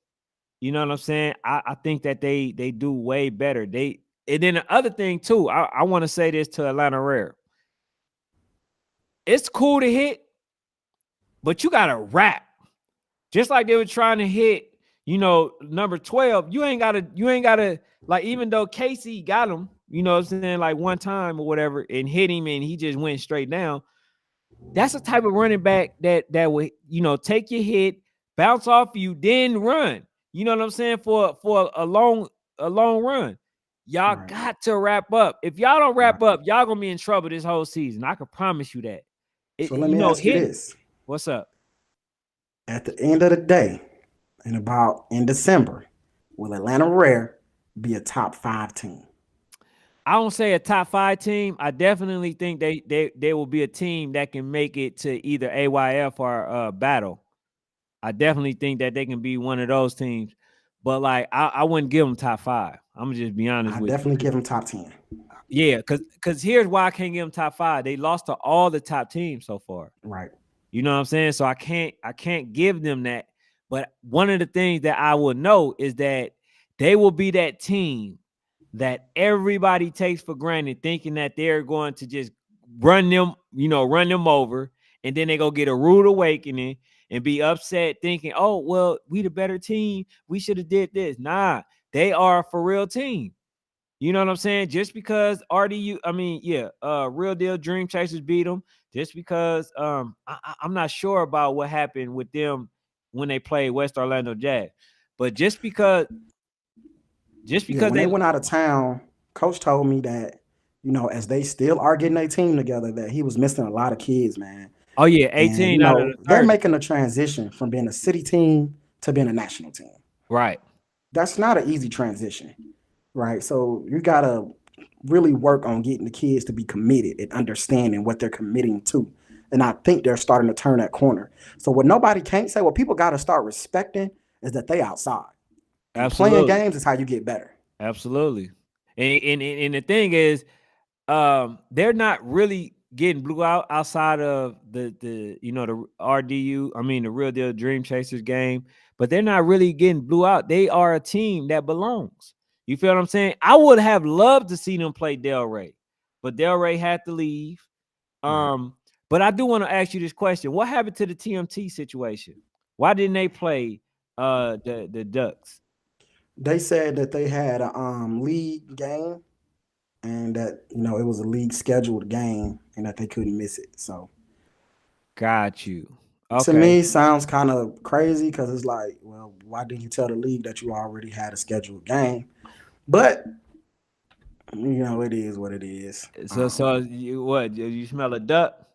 you know what I'm saying, I think that they do way better. And then the other thing too, I want to say this to Atl Rare. It's cool to hit, but you gotta rap. Just like they were trying to hit, number 12. You ain't gotta like, even though Casey got him, you know what I'm saying, like one time or whatever, and hit him and he just went straight down. That's the type of running back that would, take your hit, bounce off you, then run. You know what I'm saying? For a long run. Y'all got to wrap up. If y'all don't wrap up, y'all gonna be in trouble this whole season. I can promise you that. So let me ask you this. What's up? At the end of the day, in December, will Atl Rare be a top 5 team? I don't say a top 5 team. I definitely think they will be a team that can make it to either AYF or Battle. I definitely think that they can be one of those teams. But like, I wouldn't give them top 5. I'm gonna just be honest with you. I definitely give them top 10. Yeah, because here's why I can't give them top 5. They lost to all the top teams so far. Right. You know what I'm saying? So I can't give them that. But one of the things that I will know is that they will be that team that everybody takes for granted, thinking that they're going to just run them over, and then they go get a rude awakening and be upset, thinking, oh, well, we the better team, we should have did this. Nah, they are a for real team. You know what I'm saying? Just because Real Deal Dream Chasers beat them, just because I'm not sure about what happened with them when they played West Orlando Jazz, but just because when they went out of town, Coach told me that, as they still are getting their team together, that he was missing a lot of kids, man. Oh yeah, 18 out of the 30. They're making a transition from being a city team to being a national team. Right. That's not an easy transition, right? So you gotta really work on getting the kids to be committed and understanding what they're committing to. And I think they're starting to turn that corner. So what nobody can't say, what people got to start respecting is that they outside. And playing Absolutely. games is how you get better. Absolutely. And the thing is, they're not really getting blew out outside of the the RDU, I mean the Real Deal Dream Chasers game, but they're not really getting blew out. They are a team that belongs. You feel what I'm saying? I would have loved to see them play Del Rey, but Del Rey had to leave. But I do want to ask you this question. What happened to the TMT situation? Why didn't they play the Ducks? They said that they had a league game and that it was a league scheduled game and that they couldn't miss it. So Got you. to Okay. me, sounds kind of crazy because it's like, well, why didn't you tell the league that you already had a scheduled game? But it is what it is. So you what? You smell a duck?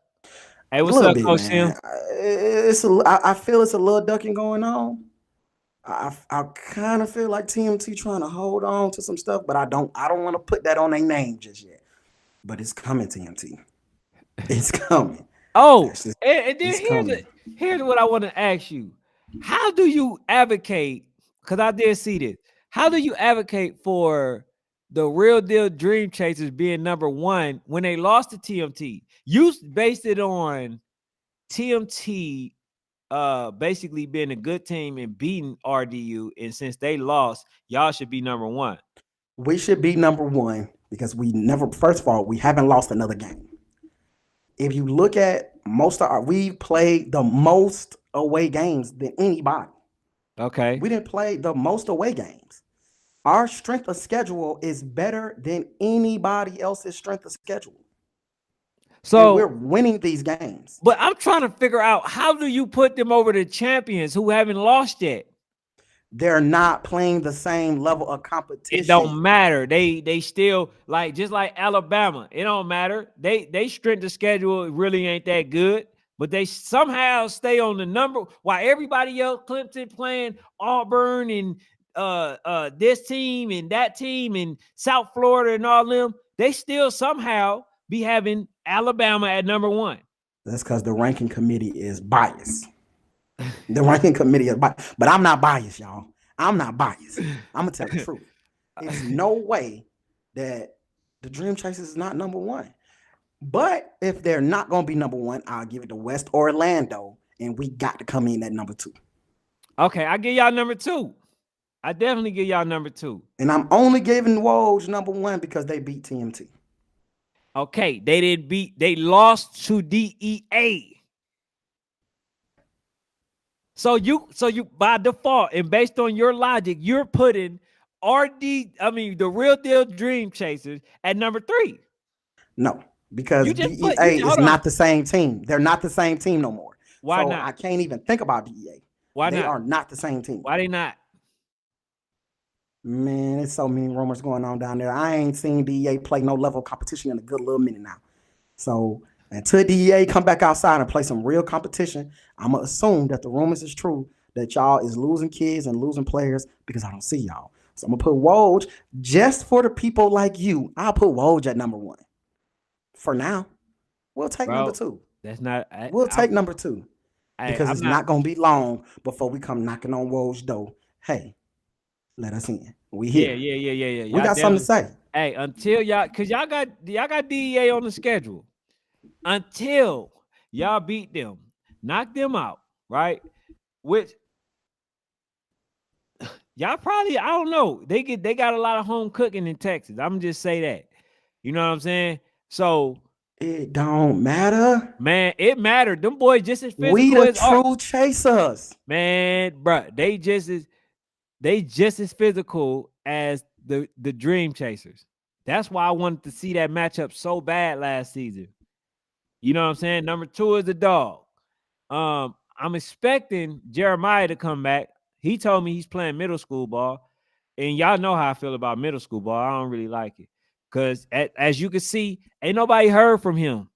Hey, A what's little up, bit, Coach Tim? man. I feel it's a little ducking going on. I kind of feel like TMT trying to hold on to some stuff, but I don't want to put that on their name just yet. But it's coming, TMT. It's coming. Oh, Just, and then it's coming. here's what I want to ask you. How do you advocate? Because I did see this. How do you advocate for the Real Deal Dream Chasers being number one when they lost to TMT? You based it on TMT basically being a good team and beating RDU, and since they lost, y'all should be number one. We should be number one because first of all, we haven't lost another game. If you look at we've played the most away games than anybody. Okay. We didn't play the most away games. Our strength of schedule is better than anybody else's strength of schedule. And we're So, winning these games. but I'm trying to figure out, how do you put them over the champions who haven't lost yet? They're not playing the same level of competition. It don't matter. They still just like Alabama. It don't matter. They strength of schedule really ain't that good, but they somehow stay on the number while everybody else, Clemson playing Auburn and this team and that team and South Florida and all them, they still somehow be having Alabama at number one. That's because the ranking committee is biased. The ranking committee is biased. But I'm not biased, y'all. I'm not biased. I'm going to tell the truth. It's no way that the Dream Chasers is not number one. But if they're not going to be number one, I'll give it to West Orlando, and we got to come in at number two. Okay, I give y'all number two. I definitely give y'all number two. And I'm only giving Woj number one because they beat TMT. Okay, they lost to DEA. So you by default and based on your logic, you're putting the Real Deal Dream Chasers at number 3. No, because DEA is not the same team. They're not the same team no more. Why so not? I can't even think about DEA. Why they not? They are not the same team. Why they not? Man, there's so many rumors going on down there. I ain't seen DEA play no level of competition in a good little minute now. So until DEA come back outside and play some real competition, I'm going to assume that the rumors is true, that y'all is losing kids and losing players because I don't see y'all. So I'm going to put Woj, just for the people like you, I'll put Woj at number 1. For now, we'll take number 2. That's not. We'll take number 2 because it's not going to be long before we come knocking on Woj's door. Hey, let us in. We here. Yeah. We got something to say. Hey, until y'all, because y'all got DEA on the schedule. Until y'all beat them, knock them out, right? Which y'all probably, I don't know. They got a lot of home cooking in Texas. I'm just say that. You know what I'm saying? So it don't matter. Man, it mattered. Them boys just as physical we the as true chasers. Man, bro, they just as physical as the Dream Chasers. That's why I wanted to see that matchup so bad last season. You know what I'm saying? Number 2 is the dog. I'm expecting Jeremiah to come back. He told me he's playing middle school ball. And y'all know how I feel about middle school ball. I don't really like it. Because as you can see, ain't nobody heard from him.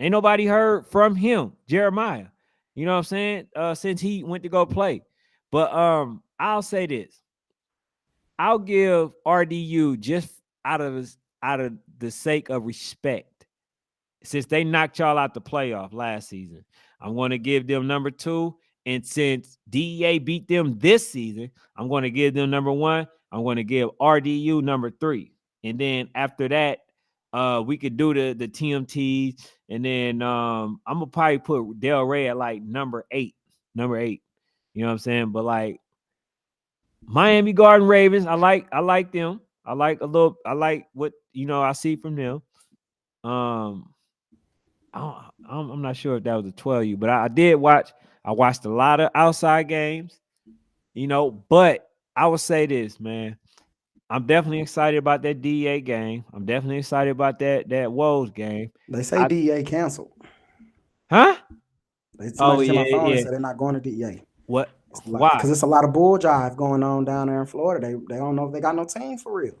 Jeremiah. You know what I'm saying? Since he went to go play. But I'll say this. I'll give RDU just out of the sake of respect. since they knocked y'all out the playoff last season, I'm going to give them number 2. And since DEA beat them this season, I'm going to give them number 1. I'm going to give RDU number 3. And then after that, we could do the TMTs. And then I'm going to probably put Del Rey at like number 8. Number 8. You know what I'm saying? But like Miami Garden Ravens, I like them. I like what, I see from them. I'm not sure if that was a 12U, but I watched a lot of outside games, but I would say this, man. I'm definitely excited about that DEA game. I'm definitely excited about that Woes game. They say DEA canceled. Huh? Somebody just hit my phone and said they're not going to DEA. What? Why? Because it's a lot of bull jive going on down there in Florida. They don't know if they got no team for real.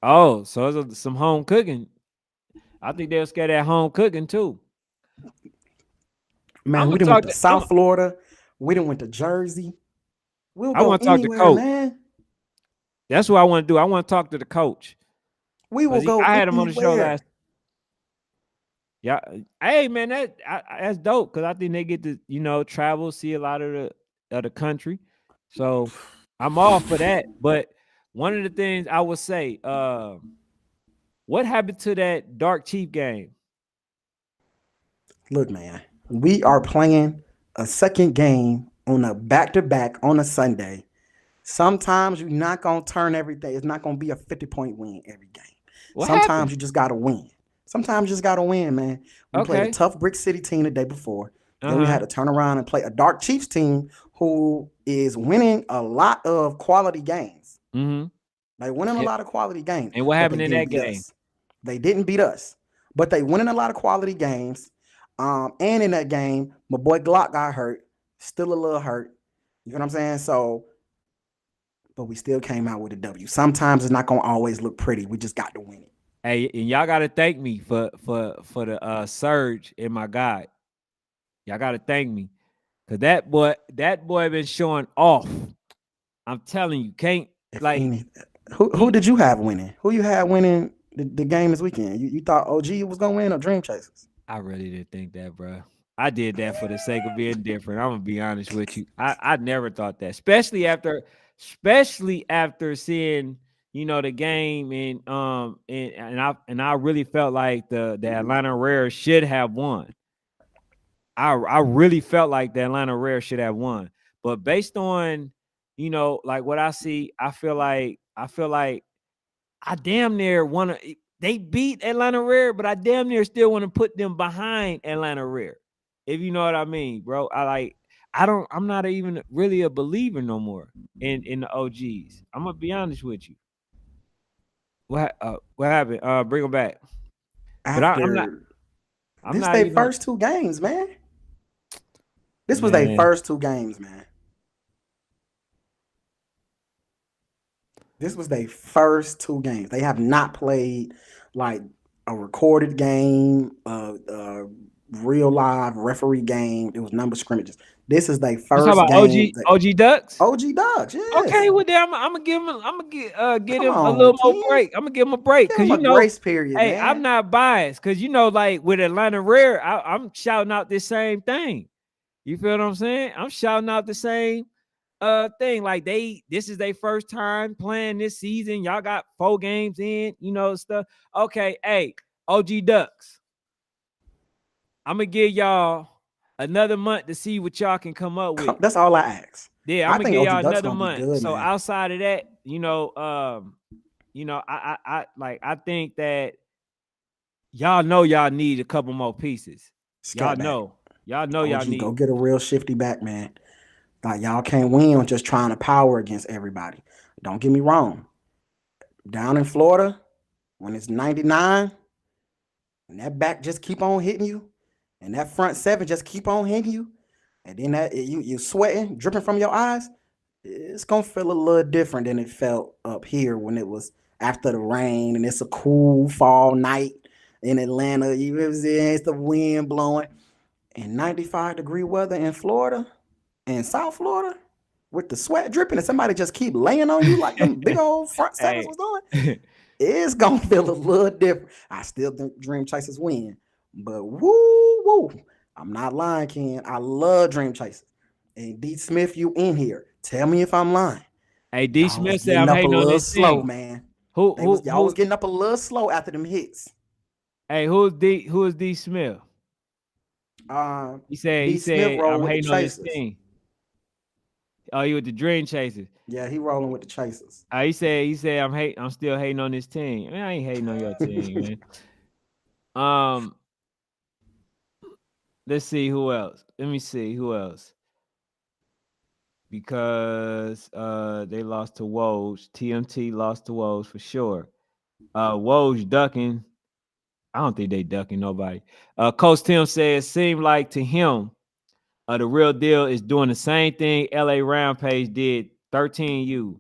Oh, so it's some home cooking. I think they'll scared at home cooking too. Man, we done went to South Florida. We done went to Jersey. I want to talk to coach. Man. That's what I want to do. I want to talk to the coach. We will go. I had him on the show last. Yeah, hey man, that's dope because I think they get to travel, see a lot of the country. So I'm all for that. But one of the things I would say, what happened to that Dark Chief game? Look, man, we are playing a second game on a back-to-back on a Sunday. Sometimes you're not going to turn every day. It's not going to be a 50-point win every game. Sometimes you just got to win. Sometimes you just got to win, man. We played a tough Brick City team the day before. Then we had to turn around and play a Dark Chiefs team who is winning a lot of quality games. Mm-hmm. They winning a lot of quality games. And what happened in that game? They didn't beat us, but they winning a lot of quality games. And in that game, my boy Glock got hurt, still a little hurt. You know what I'm saying? So, but we still came out with a W. Sometimes it's not going to always look pretty. We just got to win it. Hey, and y'all got to thank me for the surge in my guide. Y'all got to thank me because that boy been showing off. I'm telling you, can't who did you have winning? Who you had winning the game this weekend? You thought OG was gonna win or Dream Chasers? I really didn't think that, bro. I did that for the sake of being different. I'm gonna be honest with you. I never thought that, especially after seeing the game and I really felt like the Atlanta Rare should have won. I really felt like the Atlanta Rare should have won, but based on like what I see, I feel like I damn near want to. They beat Atlanta Rare, but I damn near still want to put them behind Atlanta Rare, if you know what I mean, bro. I'm not even really a believer no more in the OGs. I'm gonna be honest with you. What happened? Bring them back. But I'm not. This was their first 2 games, man. This was their first 2 games, man. This was their first 2 games. They have not played like a recorded game, real live referee game. It was number scrimmages. This is their first game. OG Ducks? OG Ducks, yeah. Okay, well then I'm gonna give him. I'm gonna get him a little more break. I'm gonna give him a break because grace period. Hey, man. I'm not biased because like with Atlanta Rare, I'm shouting out this same thing. You feel what I'm saying? I'm shouting out the same thing. Like this is their first time playing this season. Y'all got 4 games in, stuff. Okay, hey, OG Ducks. I'm gonna give y'all another month to see what y'all can come up with. That's all I ask. Yeah, I'm gonna give y'all another month. Good, so outside of that, I think that y'all know y'all need a couple more pieces. Y'all know y'all need. Go get a real shifty back, man. Like y'all can't win on just trying to power against everybody. Don't get me wrong. Down in Florida, when it's 99, and that back just keep on hitting you, and that front 7 just keep on hitting you, and then that you sweating, dripping from your eyes, it's gonna feel a little different than it felt up here when it was after the rain and it's a cool fall night in Atlanta. It's the wind blowing and 95-degree weather in Florida. In South Florida, with the sweat dripping and somebody just keep laying on you like them big old front 7s was doing, it's gonna feel a little different. I still think Dream Chasers win, But woo, I'm not lying, Ken. I love Dream Chasers. And D Smith, you in here? Tell me if I'm lying. Hey, D Y'all was Smith said I'm getting up a hating on little this slow, team. man. Y'all was getting up a little slow after them hits. Hey, who is D Smith? He D Smith said I'm rolling with the hating on this Chasers. team. Oh, you with the Dream Chasers? Yeah, he rolling with the Chasers. He said I'm still hating on this team. Man, I ain't hating on your team, man. Let's see who else. Let me see who else. Because they lost to Woj. TMT lost to Woj for sure. Woj ducking. I don't think they ducking nobody. Coach Tim said it seemed like to him the real deal is doing the same thing LA Rampage did 13U.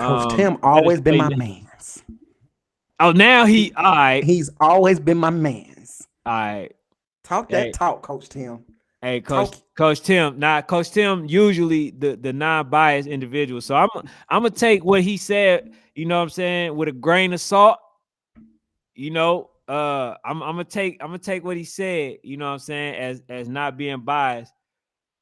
Coach Tim always been my man's. Oh, now all right. He's always been my man's. All right. Talk that talk, Coach Tim. Hey, Coach Tim. Now, Coach Tim usually the non-biased individual. So I'm gonna take what he said, you know what I'm saying, with a grain of salt. You know, I'm gonna take what he said, you know what I'm saying, as not being biased.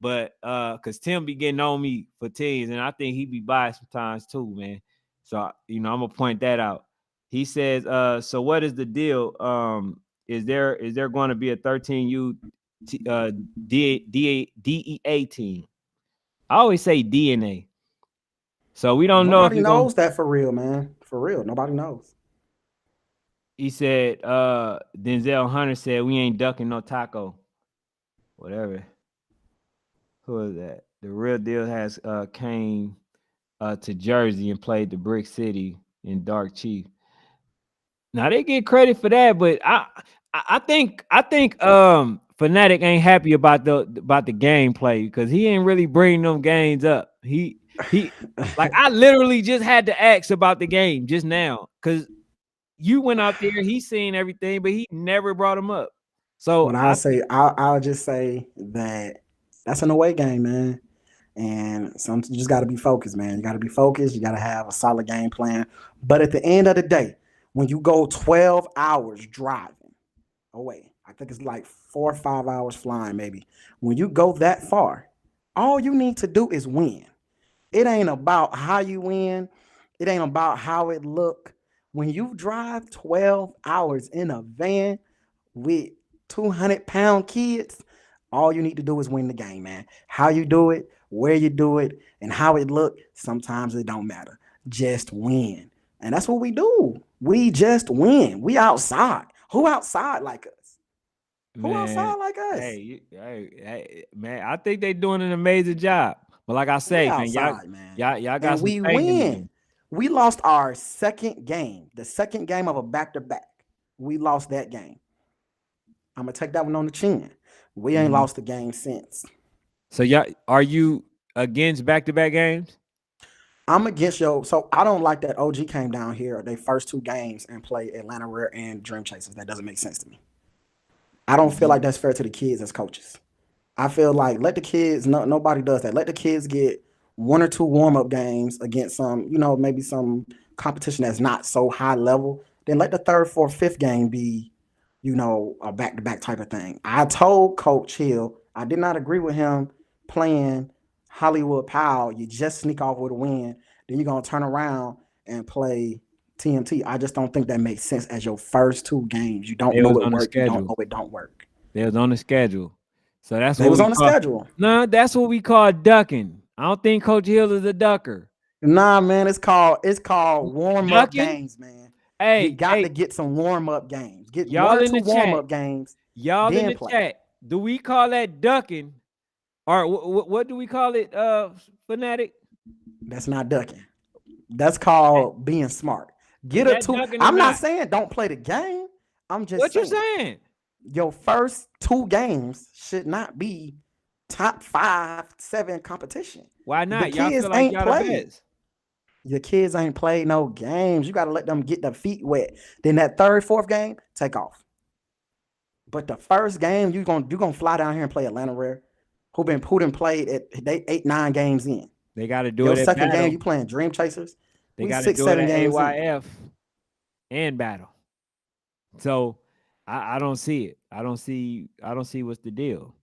But because Tim be getting on me for teams, and I think he be biased sometimes too, man. So you know, I'm gonna point that out. He says, so what is the deal? Is there going to be a 13U DEA team? I always say DNA. So we don't know if nobody knows that for real, man. For real, nobody knows. He said, Denzel Hunter said, we ain't ducking no taco. Whatever. Who is that? The real deal has came to Jersey and played the Brick City in Dark Chief. Now they get credit for that, but I think Phanatic ain't happy about the gameplay because he ain't really bringing them games up. He like I literally just had to ask about the game just now because you went out there, he's seen everything, but he never brought him up. So what I'll just say that that's an away game, man. And you just got to be focused, man. You got to be focused. You got to have a solid game plan. But at the end of the day, when you go 12 hours driving away, I think it's like 4 or 5 hours flying, maybe. When you go that far, all you need to do is win. It ain't about how you win. It ain't about how it look. When you drive 12 hours in a van with 200-pound kids, all you need to do is win the game, man. How you do it, where you do it, and how it look, sometimes it don't matter. Just win. And that's what we do. We just win. We outside. Who outside like us? Who outside like us? Hey, man, I think they doing an amazing job. But like I say, man, y'all got some we win. We lost our second game, the second game of a back-to-back. We lost that game. I'm gonna take that one on the chin. We ain't lost the game since. So are you against back-to-back games? I'm against so I don't like that OG came down here they first 2 games and played Atlanta Rare and Dream Chasers. That doesn't make sense to me. I don't feel like that's fair to the kids as coaches. I feel like let the kids, nobody does that. Let the kids get 1 or 2 warm-up games against some, maybe some competition that's not so high level. Then let the 3rd, 4th, 5th game be, a back-to-back type of thing. I told Coach Hill, I did not agree with him playing Hollywood Powell. You just sneak off with a win. Then you're going to turn around and play TMT. I just don't think that makes sense as your first 2 games. You don't know it works. You don't know it don't work. They was on the schedule. So that's what was on the schedule. No, that's what we call ducking. I don't think Coach Hill is a ducker. Nah, man, it's called warm-up games, man. Hey, you got to get some warm-up games. Get y'all 1 or in 2 the warm-up games. Y'all in the chat. Do we call that ducking? Or what do we call it, Phanatic? That's not ducking. That's called being smart. Get a 2. I'm not saying don't play the game. I'm just saying. What you saying? Your first 2 games should not be top 5, 7 competition. Why not? The kids ain't played. Your kids ain't played no games. You got to let them get their feet wet. Then that 3rd, 4th game, take off. But the first game, you're gonna fly down here and play Atlanta Rare, who done played at 8, 9 games in. They got to do it. Second game, you playing Dream Chasers. They got to do 6, 7 games AYF and battle. So I don't see it. I don't see what's the deal.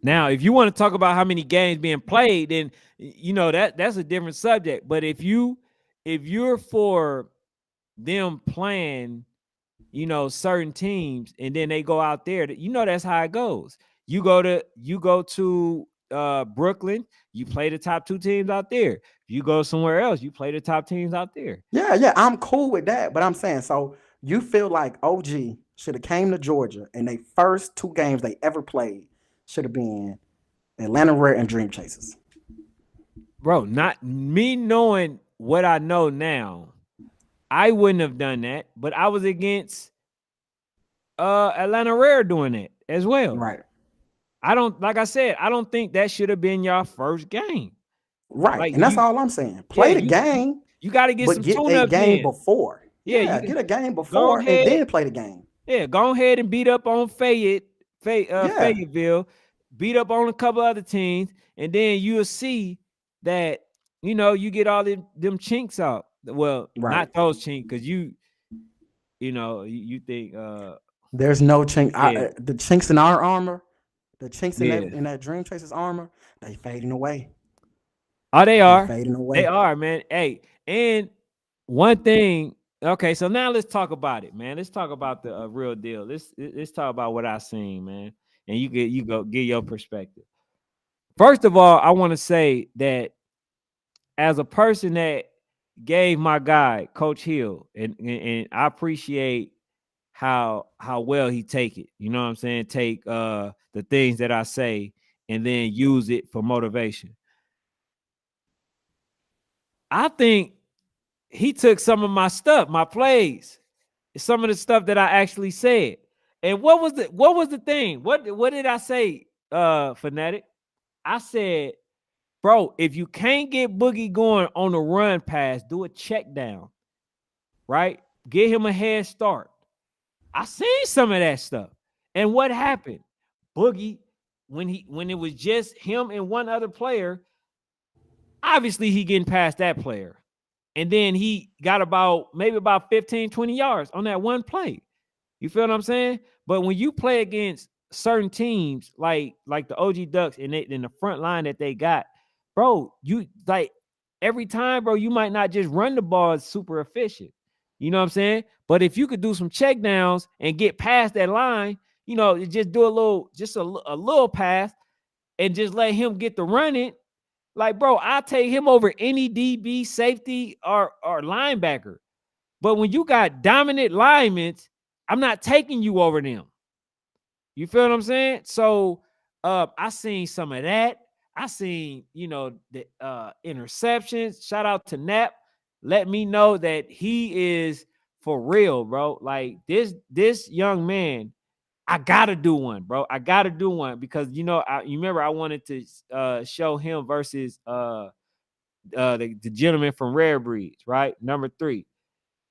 Now, if you want to talk about how many games being played, then that's a different subject. But if you're for them playing, certain teams, and then they go out there, that's how it goes. You go to Brooklyn, you play the top 2 teams out there. If you go somewhere else, you play the top teams out there. Yeah, I'm cool with that. But I'm saying, so you feel like OG should have came to Georgia and they first 2 games they ever played should have been Atlanta Rare and Dream Chasers. Bro, not me knowing what I know now, I wouldn't have done that, but I was against Atlanta Rare doing it as well. Right. I don't think that should have been your first game. Right. Like, and that's all I'm saying. Play the game. You got to get some a game before. Yeah, get a game before and then play the game. Yeah, go ahead and beat up on Fayetteville, beat up on a couple other teams, and then you'll see that you get all them chinks out. Well, not those chinks, because you think there's no chink. The chinks in our armor, the chinks in that Dream Chasers armor, they fading away. Oh, they are fading away. They are, man. Hey, and one thing. Okay, so now let's talk about it, man. Let's talk about the real deal. Let's talk about what I seen, man. And you go get your perspective. First of all, I want to say that as a person that gave my guy Coach Hill, and I appreciate how well he take it. You know what I'm saying? Take the things that I say and then use it for motivation. I think he took some of my stuff, my plays, some of the stuff that I actually said. And what was the thing? What did I say, Phanatic? I said, bro, if you can't get Boogie going on the run pass, do a check down, right? Get him a head start. I seen some of that stuff. And what happened? Boogie, when it was just him and one other player, obviously he getting past that player. And then he got maybe about 15, 20 yards on that one play. You feel what I'm saying? But when you play against certain teams like the OG Ducks and in the front line that they got, bro, you like every time, bro, you might not just run the ball super efficient. You know what I'm saying? But if you could do some check downs and get past that line, just do a little pass and just let him get the running. Like, bro, I'll take him over any DB, safety, or linebacker. But when you got dominant linemen, I'm not taking you over them. You feel what I'm saying? So I seen some of that. I seen, the interceptions. Shout out to Nap. Let me know that he is for real, bro. Like this young man, I gotta do one, bro. I gotta do one because you remember I wanted to show him versus the gentleman from RareBreeds, right? Number 3.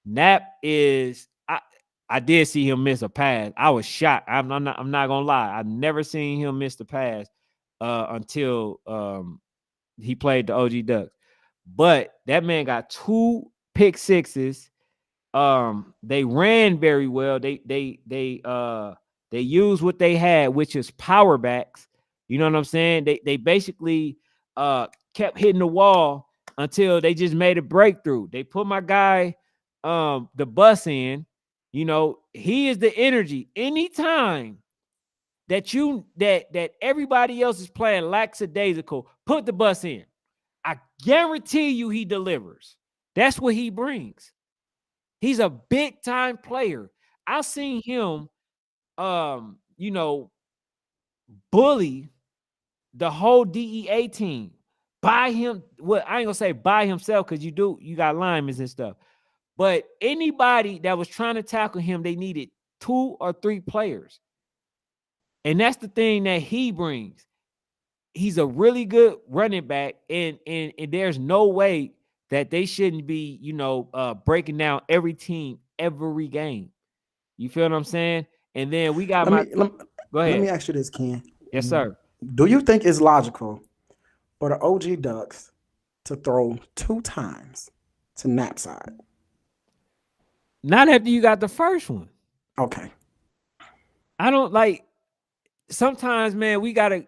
Nap is I did see him miss a pass. I was shocked. I'm not gonna lie. I've never seen him miss the pass until he played the OG Ducks. But that man got 2 pick sixes. They ran very well. They used what they had, which is power backs. You know what I'm saying? They basically kept hitting the wall until they just made a breakthrough. They put my guy the bus in. He is the energy. Anytime that everybody else is playing lackadaisical, put the bus in. I guarantee you he delivers. That's what he brings. He's a big time player. I've seen him bully the whole DEA team by him. Well, I ain't gonna say by himself because you got linemen and stuff. But anybody that was trying to tackle him, they needed 2 or 3 players. And that's the thing that he brings. He's a really good running back, and there's no way that they shouldn't be, breaking down every team, every game. You feel what I'm saying? And then we got go ahead. Let me ask you this, Ken. Yes, sir. Do you think it's logical for the OG Ducks to throw 2 times to Nap side? Not after you got the first one. Okay. I don't like. Sometimes, man, we gotta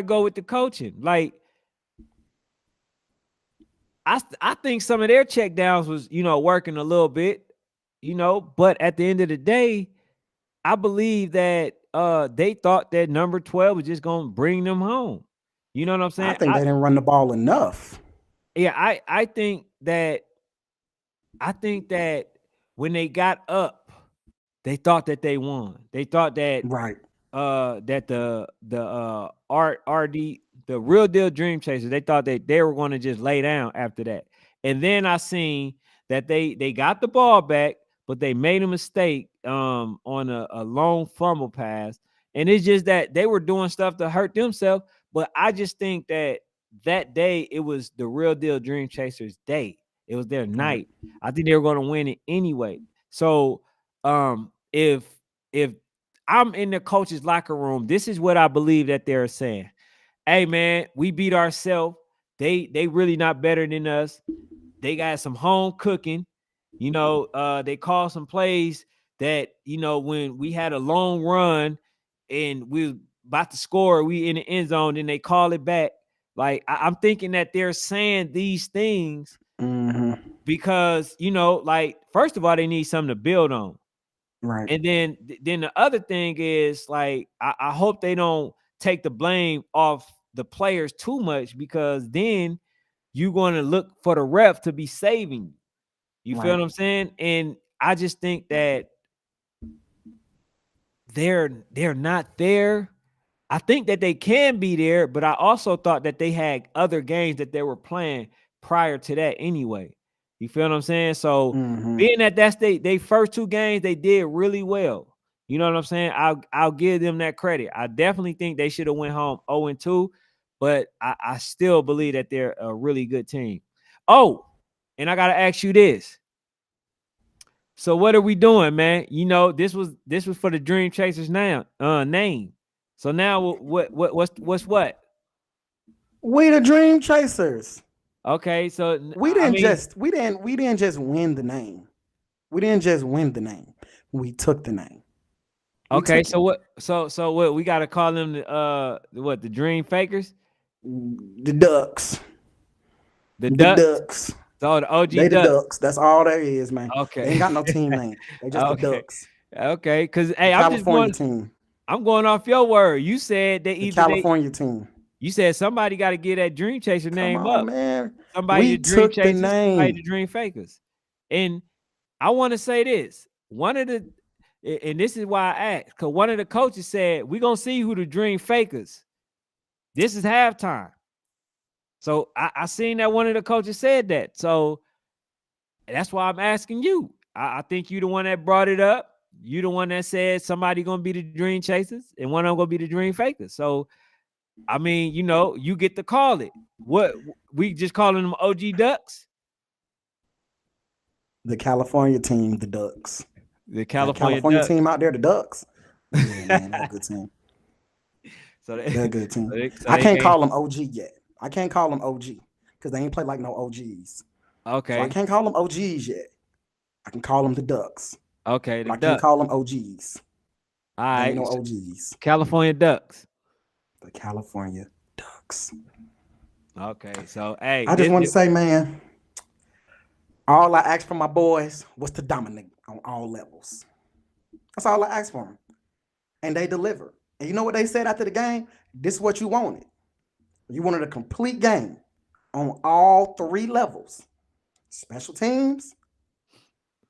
go with the coaching. Like, I think some of their check downs was working a little bit, but at the end of the day, I believe that they thought that number 12 was just gonna bring them home. You know what I'm I saying? think they didn't run the ball enough. Yeah, I think that when they got up, they thought that they won. They thought that Right. that RD, the real deal Dream Chasers, they thought that they were going to just lay down after that. And then I seen that they got the ball back, but they made a mistake on a long fumble pass. And it's just that they were doing stuff to hurt themselves. But I just think that day it was the real deal Dream Chasers day. It was their night. I think they were going to win it anyway. So if I'm in the coach's locker room, this is what I believe that they're saying. Hey man, we beat ourselves. They really not better than us. They got some home cooking. They call some plays that, when we had a long run and we about to score, we in the end zone, then they call it back. Like, I'm thinking that they're saying these things because, like, first of all, they need something to build on. Right. And then the other thing is, like, I hope they don't take the blame off the players too much, because then you're going to look for the ref to be saving you. You feel what I'm saying? And I just think that they're not there. I think that they can be there, but I also thought that they had other games that they were playing prior to that anyway. You feel what I'm saying? So being that that's they first two games, they did really well. You know what I'm saying? I'll give them that credit. I definitely think they should have went home 0-2, but I still believe that they're a really good team. Oh, and I gotta ask you this. So what are we doing, man? This was for the Dream Chasers name. So now what's what? We the Dream Chasers. Okay, so We didn't just win the name. We didn't just win the name. We took the name. Okay, so what? So what? We gotta call them the Dream Fakers? The Ducks. The Ducks. So the OG they Ducks. The Ducks. That's all there is, man. Okay, they ain't got no team name. They just the Ducks. Okay, because hey, California team. I'm going off your word. You said they either California team. You said somebody got to get that Dream Chaser name up, man. Somebody the Dream Chasers, somebody the Dream Fakers. And I want to say this: and this is why I asked, because one of the coaches said we're gonna see who the Dream Fakers. This is halftime. So I seen that one of the coaches said that. So that's why I'm asking you. I think you the one that brought it up. You the one that said somebody gonna be the Dream Chasers and one of them gonna be the Dream Fakers. So I mean, you get to call it. What we just calling them OG Ducks? The California team, the Ducks. The California Ducks. Team out there, the Ducks. Yeah, man, they're a good team. So they're a good team. I can't call them OG yet. I can't call them OG because they ain't play like no OGs. Okay. So I can't call them OGs yet. I can call them the Ducks. Okay. I can't call them OGs. All right. Ain't no OGs. California Ducks. The California Ducks. Okay. So, hey. I just want to say, man, all I ask for my boys was to dominate on all levels. That's all I asked for them. And they delivered. And you know what they said after the game? This is what you wanted. You wanted a complete game on all three levels. Special teams,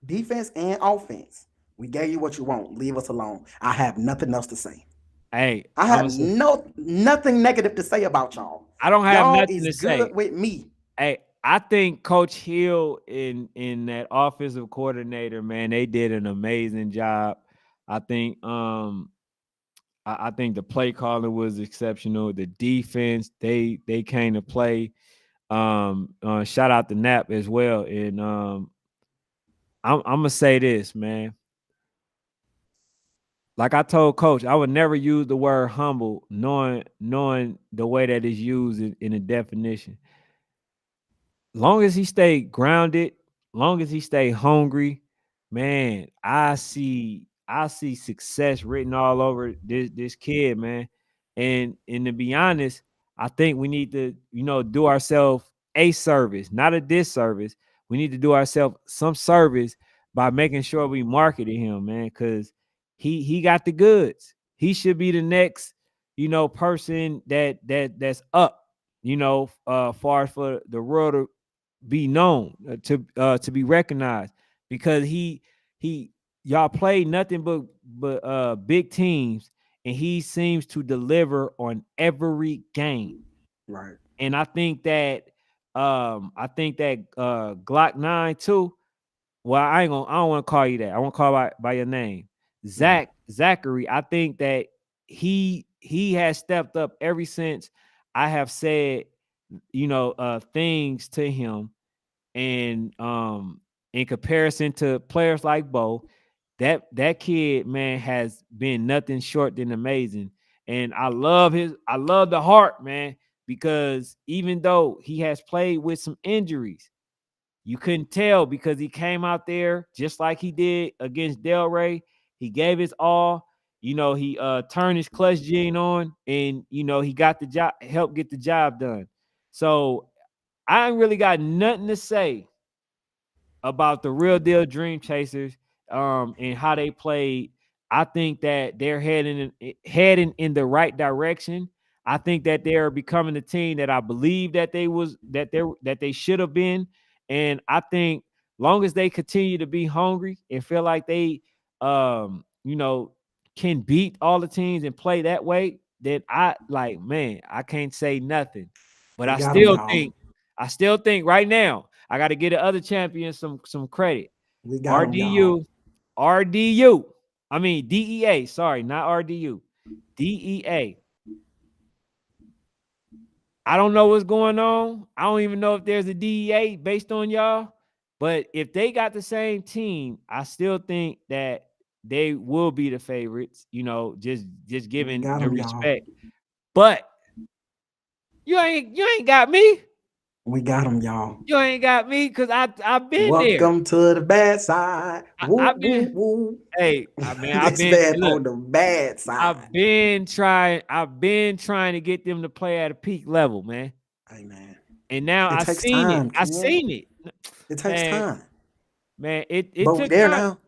defense, and offense. We gave you what you want. Leave us alone. I have nothing else to say. Hey, I have nothing negative to say about y'all. I don't have y'all nothing to say. Good with me. Hey, I think Coach Hill in that offensive coordinator, man, they did an amazing job. I think I think the play calling was exceptional. The defense, they came to play. Shout out to Nap as well. And I'm gonna say this, man. Like I told Coach, I would never use the word humble, knowing the way that it's used in a definition. Long as he stay grounded, long as he stay hungry, man, I see I see success written all over this kid, man. And to be honest, I think we need to, do ourselves a service, not a disservice. We need to do ourselves some service by making sure we marketed him, man, because he got the goods. He should be the next, person that's up, far as for the world to be known, to be recognized, because he y'all play nothing but big teams, and he seems to deliver on every game. Right. And I think that Glock 9 too. Well, I don't want to call you that. I want to call by your name. Zachary. I think that he has stepped up ever since I have said, things to him. And in comparison to players like Bo, that kid, man, has been nothing short than amazing. And I love the heart, man, because even though he has played with some injuries, you couldn't tell, because he came out there just like he did against Delray. He gave his all. He turned his clutch gene on, and he got the job, helped get the job done. So I ain't really got nothing to say about the Real Deal Dream Chasers and how they played. I think that they're heading in the right direction. I think that they are becoming the team that I believe that they should have been. And I think long as they continue to be hungry and feel like they can beat all the teams and play that way, then I can't say nothing. But We I got them, still think right now I got to get the other champions some credit. We got them, y'all. RDU. I mean DEA. Sorry, not RDU. DEA. I don't know what's going on. I don't even know if there's a DEA based on y'all. But if they got the same team, I still think that they will be the favorites. Just giving the respect. Y'all. But you ain't got me. We got them, y'all. You ain't got me, because I've been Welcome there. Welcome to the bad side. I've been. Woo. Hey, I've been on the bad side. I've been trying to get them to play at a peak level, man. Hey, man. And now I seen it. I seen it. It takes time. Man, it but took there time. Now.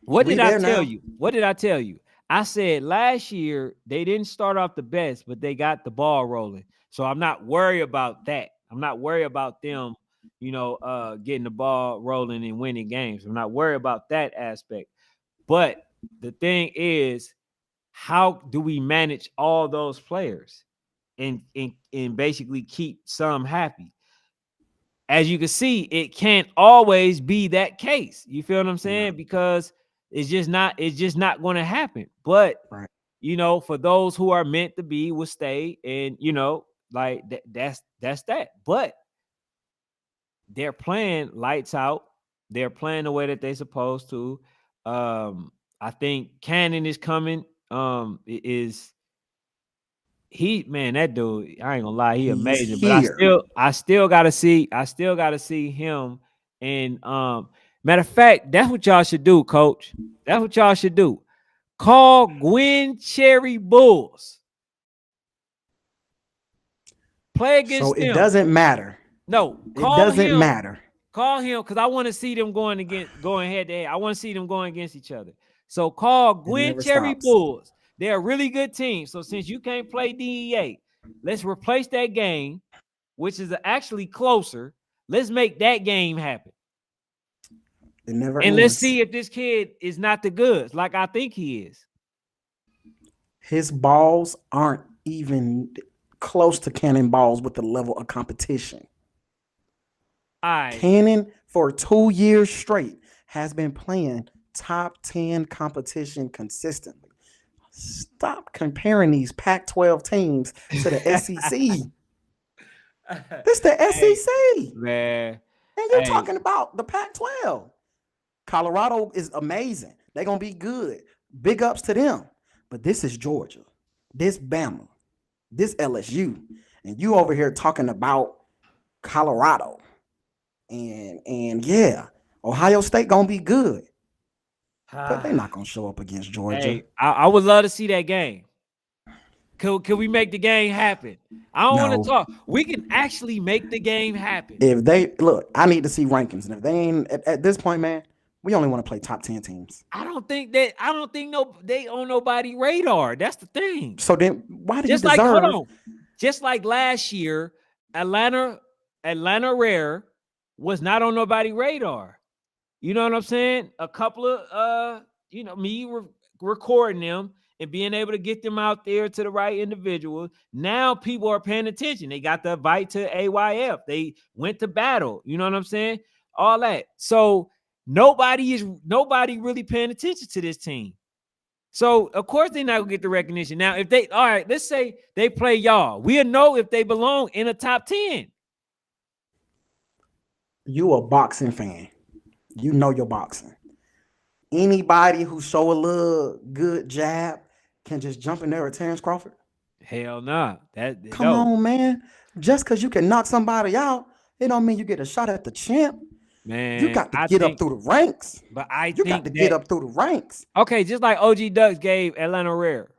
What did I tell you? What did I tell you? I said last year they didn't start off the best, but they got the ball rolling. So I'm not worried about that. I'm not worried about them, getting the ball rolling and winning games. I'm not worried about that aspect. But the thing is, how do we manage all those players and basically keep some happy? As you can see, it can't always be that case. You feel what I'm saying? Right. Because it's just not going to happen. But right. For those who are meant to be will stay, and that's that. But they're playing lights out. They're playing the way that they're supposed to. I think Cannon is coming. That dude, I ain't gonna lie, he's amazing. Here. But I still gotta see him. And matter of fact, that's what y'all should do, coach. That's what y'all should do. Call Gwen Cherry Bulls. Play against them. So it doesn't matter. No, it doesn't matter. Call him, because I want to see them going head to head. I want to see them going against each other. So call Gwen Cherry Bulls. They're a really good team. So since you can't play DEA, let's replace that game, which is actually closer. Let's make that game happen. It never and ends. Let's see if this kid is not the goods like I think he is. His balls aren't even close to Cannon balls with the level of competition. Cannon for 2 years straight has been playing top 10 competition consistently. Stop comparing these Pac-12 teams to the SEC. This the SEC, man. And you're talking about the Pac-12. Colorado is amazing. They're gonna be good. Big ups to them. But this is Georgia, this Bama, this LSU, and you over here talking about Colorado. And yeah, Ohio State gonna be good. But they're not gonna show up against Georgia. Hey, I would love to see that game. Could we make the game happen? I don't want to talk. We can actually make the game happen. If they look, I need to see rankings, and if they ain't at this point, man, we only want to play top 10 teams. I don't think they on nobody radar. That's the thing. So then why do you Just like last year, Atlanta Rare was not on nobody radar. You know what I'm saying? A couple of me recording them and being able to get them out there to the right individuals. Now people are paying attention. They got the invite to AYF. They went to battle. You know what I'm saying? All that. So nobody really paying attention to this team. So of course they're not gonna get the recognition. Now, if they let's say they play y'all, we'll know if they belong in a top 10. You a boxing fan. You know your boxing. Anybody who show a little good jab can just jump in there with Terrence Crawford. Hell nah. Come on, man. Just because you can knock somebody out, it don't mean you get a shot at the champ. Man, you got to get up through the ranks. But you got to get up through the ranks. Okay, just like OG Ducks gave Atlanta Rare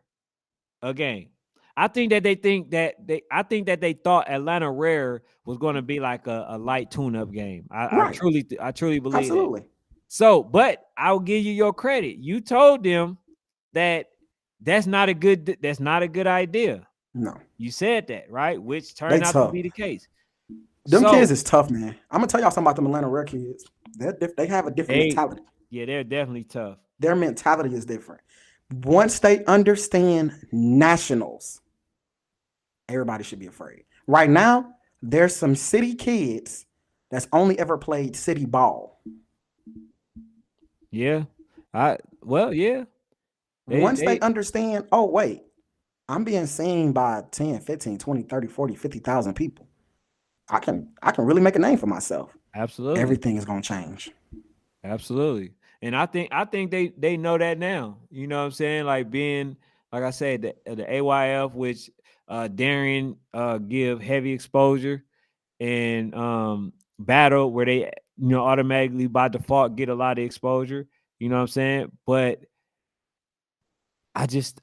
a game. I think that they thought Atlanta Rare was going to be like a light tune-up game. I truly believe Absolutely. That. So, but I'll give you your credit. You told them that that's not a good idea. No. You said that, right? Which turned out to be the case. Them kids is tough, man. I'm gonna tell y'all something about them Atlanta Rare kids. They have a different mentality. Yeah, they're definitely tough. Their mentality is different. Once they understand nationals, everybody should be afraid. Right now, there's some city kids that's only ever played city ball. Yeah. Yeah. Once they understand, oh, wait, I'm being seen by 10, 15, 20, 30, 40, 50,000 people. I can really make a name for myself. Absolutely. Everything is going to change. Absolutely. And I think they know that now. You know what I'm saying? Like being, like I said, the AYF, which Darian give heavy exposure, and battle where they automatically by default get a lot of exposure. You know what I'm saying? But I just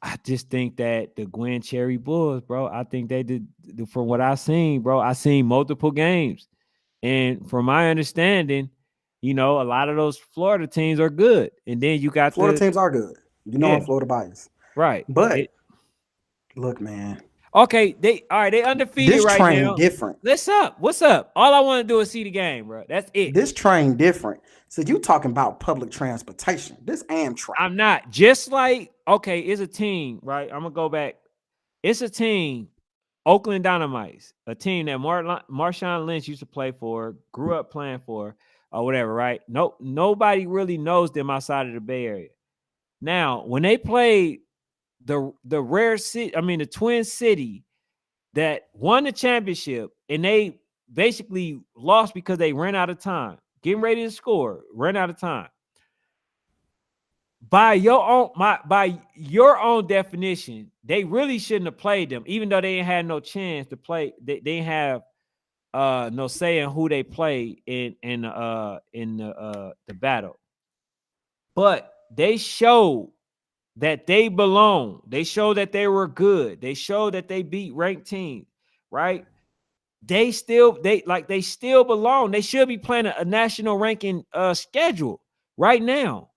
think that the Gwen Cherry Bulls, bro, I think they did, from what I seen, bro, I seen multiple games. And from my understanding, a lot of those Florida teams are good. And then you got Florida teams are good. I'm Florida biased. Right. But look, man. Okay, they undefeated this right train now. Different. What's up? All I want to do is see the game, bro. That's it. This train different. So you talking about public transportation. This Amtrak. I'm not. Just like, okay, it's a team, right? I'm gonna go back. It's a team, Oakland Dynamites, a team that Marshawn Lynch used to play for, grew up playing for, or whatever, right? Nobody really knows them outside of the Bay Area. Now, when they played the Twin City that won the championship, and they basically lost because they ran out of time, getting ready to score, ran out of time. By your own definition, they really shouldn't have played them, even though they ain't had no chance to play. They didn't have no say in who they play in the battle. But they showed that they belong. They showed that they were good. They showed that they beat ranked teams, right? They still belong. They should be playing a national ranking schedule right now.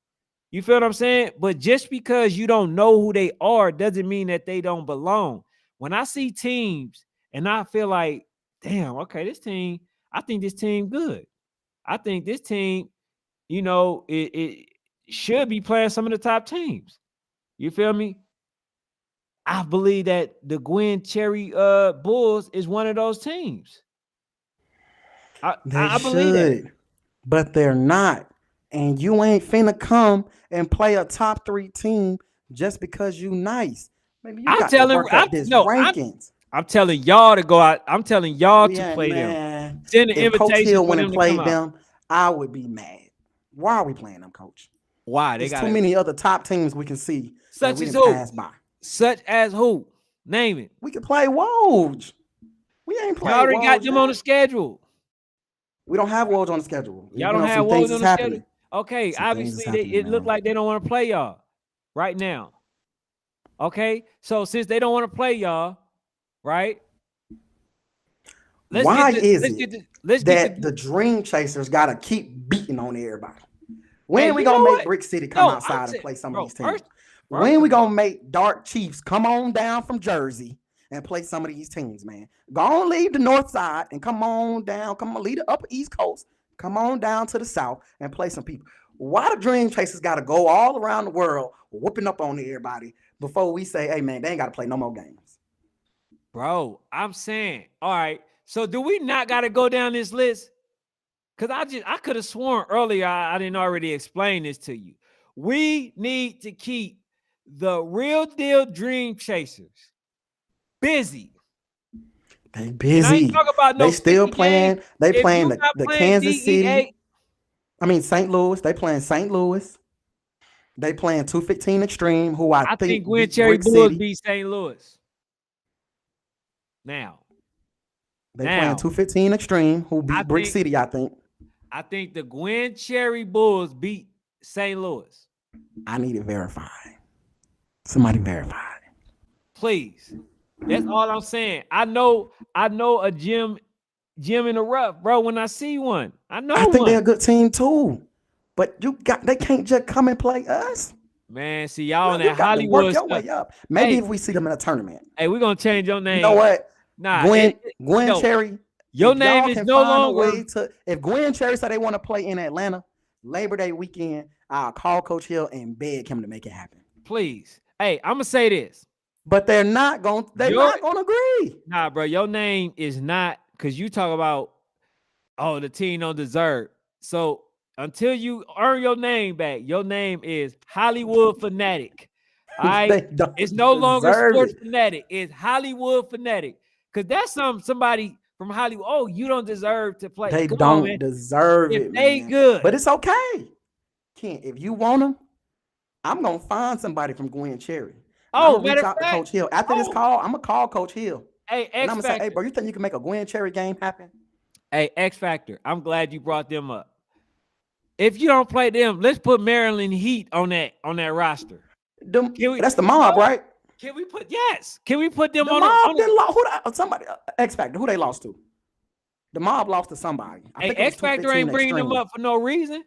You feel what I'm saying? But just because you don't know who they are doesn't mean that they don't belong. When I see teams and I feel like, damn, okay, this team, I think this team good. I think this team, it should be playing some of the top teams. You feel me? I believe that the Gwen Cherry Bulls is one of those teams. I believe that. But they're not. And you ain't finna come and play a top 3 team just because you nice. Maybe you got to work up this rankings. I'm telling y'all to go out. I'm telling y'all to play them. Send an invitation. Coach Hill went and played them, I would be mad. Why are we playing them, Coach? Why? There's too many other top teams we can see. Such as who? Such as who? Name it. We could play Woj. We ain't playing. Y'all already got them on the schedule. We don't have Woj on the schedule. Y'all don't have Woj on the schedule. Okay, Some things is obviously happening, it looked man. like they don't want to play y'all right now. Okay, so since they don't want to play y'all, right? Why is it let's that get the Dream Chasers gotta keep beating on everybody? Hey, When we you gonna know make what? Brick City come No, I'm outside and saying, play some of bro. these teams? First When we of all, gonna make Dark Chiefs come on down from Jersey and play some of these teams, man? Go on, leave the North Side and come on down. Come on, leave the Upper East Coast. Come on down to the South and play some people. Why the Dream Chasers gotta go all around the world whooping up on everybody before we say, hey man, they ain't gotta play no more games? bro, I'm saying, all right. So do we not got to go down this list? Because I could have sworn earlier I didn't already explain this to you. We need to keep the real deal Dream Chasers busy. They And I busy. ain't talking about They no still 50 games. playing. They If playing you not the playing Kansas DEA, City. I mean St. Louis. They playing St. Louis. They playing 215 Extreme, who I I think think Gwen beat Cherry Brick Bulls City. beat St. Louis. Now, They playing 215 Extreme, who beat Brick City, I think. I think the Gwen Cherry Bulls beat St. Louis. I need it verified. Somebody verify it. Please. That's all I'm saying. I know a gym in the rough, bro. When I see one, I know I think one. they're a good team too. But they can't just come and play us. Man, see y'all on You that got Hollywood to work your stuff. way up. Maybe Hey, if we see them in a tournament. hey, we're gonna change your name. You know what? Nah, Gwen Cherry. Your if name y'all is can no find longer. a way to, if Gwen Cherry said they want to play in Atlanta Labor Day weekend, I'll call Coach Hill and beg him to make it happen. Please. Hey, I'm gonna say this. But they're not gonna agree. Nah, bro, your name is not, because you talk about, oh, the team don't deserve. So until you earn your name back, your name is Hollywood Phanatic. All right. It's no longer Sports Phanatic. It's Hollywood Phanatic. Because that's somebody from Hollywood. Oh, you don't deserve to play. They Come don't on, man. deserve if it, they man. good. But it's okay. Kent, if you want them, I'm gonna find somebody from Gwen Cherry. I'm gonna reach out to Coach Hill. After this call, I'm gonna call Coach Hill. Hey, and I'm gonna say, hey, bro, you think you can make a Gwen Cherry game happen? Hey, X Factor, I'm glad you brought them up. If you don't play them, let's put Maryland Heat on that roster. That's the mob, right? Can we put Can we put them the on mob? Somebody X Factor. Who they lost to? The mob lost to somebody. I think X Factor ain't bringing them up for no reason.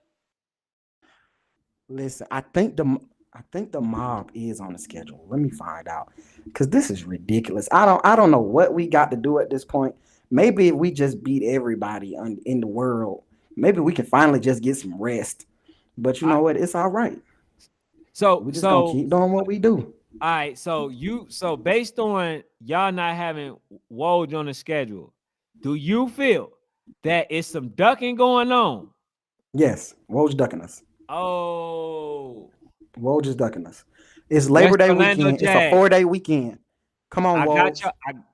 Listen, I think the mob is on the schedule. Let me find out, because this is ridiculous. I don't know what we got to do at this point. Maybe if we just beat everybody in the world, maybe we can finally just get some rest. But you know what? It's all right. So we just gonna keep doing what we do. All right. So based on y'all not having Woj on the schedule, do you feel that it's some ducking going on? Yes, Woj ducking us. Oh, Woj is ducking us. It's Labor Day weekend. It's a 4-day weekend. Come on, Woj.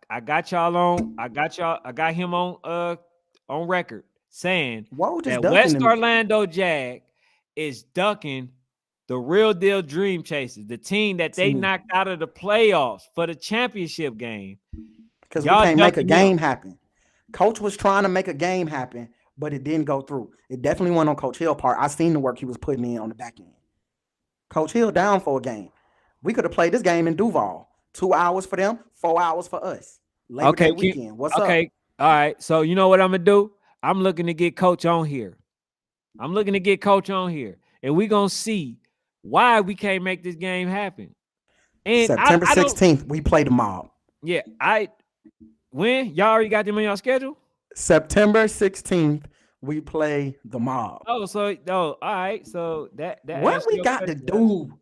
I got y'all on. I got him on record saying that West Orlando Jag is ducking the real deal Dream Chasers, the team that they knocked out of the playoffs for the championship game. Because we can't make a game happen. Coach was trying to make a game happen, but it didn't go through. It definitely went on Coach Hill's part. I seen the work he was putting in on the back end. Coach Hill down for a game. We could have played this game in Duval. 2 hours for them, 4 hours for us. Labor Day weekend. What's up? Okay. All right. So you know what I'm gonna do? I'm looking to get Coach on here. And we're gonna see why we can't make this game happen. And September 16th, we play the mob. Yeah, when y'all already got them on your schedule? September 16th, we play the mob. All right. So that what we got to do?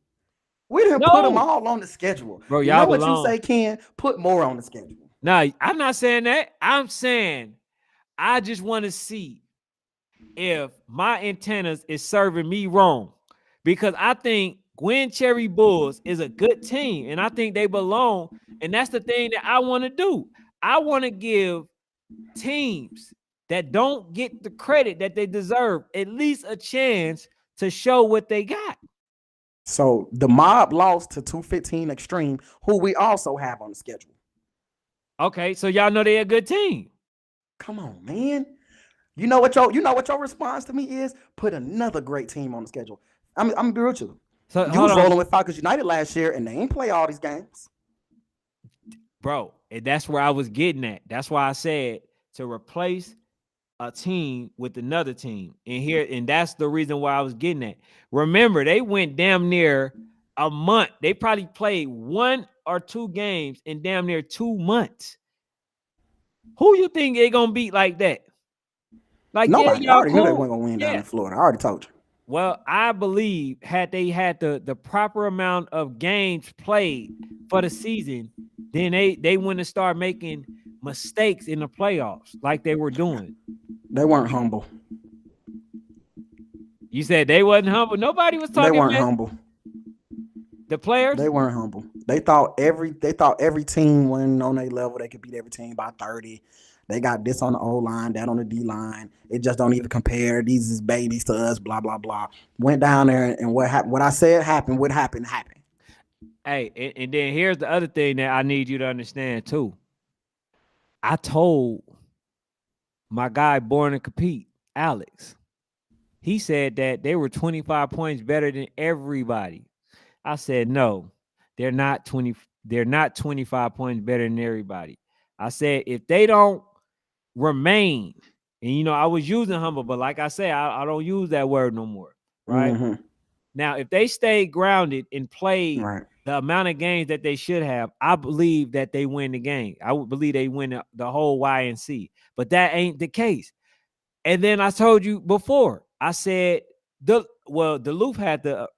We didn't put them all on the schedule. Bro, you know what you say, Ken? Put more on the schedule. No, I'm not saying that. I'm saying I just want to see if my antennas is serving me wrong, because I think Gwen Cherry Bulls is a good team and I think they belong. And that's the thing that I want to do. I want to give teams that don't get the credit that they deserve at least a chance to show what they got. So the mob lost to 215 Extreme, who we also have on the schedule. Okay, so y'all know they're a good team. Come on, man. You know what your response to me is? Put another great team on the schedule. I'm gonna be real with you. So You was rolling with Falcons United last year, and they ain't play all these games, bro. And that's where I was getting at. That's why I said to replace a team with another team. And that's the reason why I was getting at. Remember, they went damn near a month. They probably played 1 or 2 games in damn near 2 months. Who you think they gonna beat like that? Like, nobody. yeah, I already knew they cool. weren't gonna win down in Florida. I already told you. Well, I believe had they had the proper amount of games played for the season, then they wouldn't start making mistakes in the playoffs like they were doing. They weren't humble. You said they wasn't humble. Nobody was talking. They weren't humble. The players? They weren't humble. They thought every team when on their level they could beat every team by 30. They got this on the O line, that on the D line. It just don't even compare. These is babies to us. Blah blah blah. Went down there and what happened? What I said happened. What happened happened. Hey, and then here's the other thing that I need you to understand too. I told my guy born to compete, Alex. He said that they were 25 points better than everybody. I said no, they're not 20. They're not 25 points better than everybody. I said if they don't remain, and I was using humble, but like I say, I don't use that word no more. Right now, if they stay grounded and play the amount of games that they should have, I believe that they win the game. I would believe they win the whole YNC, but that ain't the case. And then I told you before, I said Duluth had the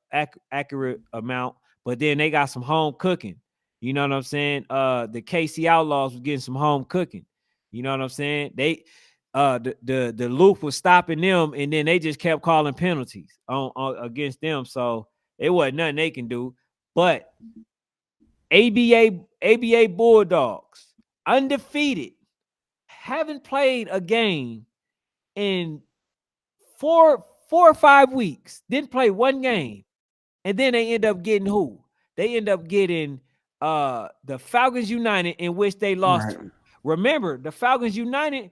accurate amount, but then they got some home cooking. You know what I'm saying? The KC Outlaws was getting some home cooking. You know what I'm saying? They the Duluth was stopping them, and then they just kept calling penalties on against them. So it wasn't nothing they can do. But ABA Bulldogs, undefeated, haven't played a game in 4 or 5 weeks, didn't play one game, and then they end up getting who? They end up getting the Falcons United, in which they lost. Remember, the Falcons United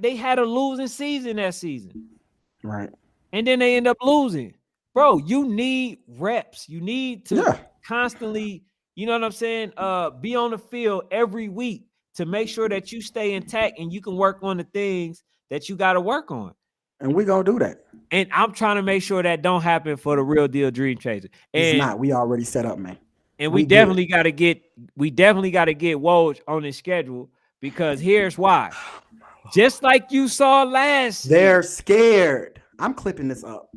they had a losing season that season. Right. And then they end up losing. Bro, you need reps. You need to constantly, you know what I'm saying? Be on the field every week to make sure that you stay intact and you can work on the things that you got to work on. And we're gonna do that. And I'm trying to make sure that don't happen for the Real Deal Dream Chaser. It's not. We already set up, man. And we definitely got to get Woj on his schedule, because here's why. Just like you saw last year. They're scared. I'm clipping this up.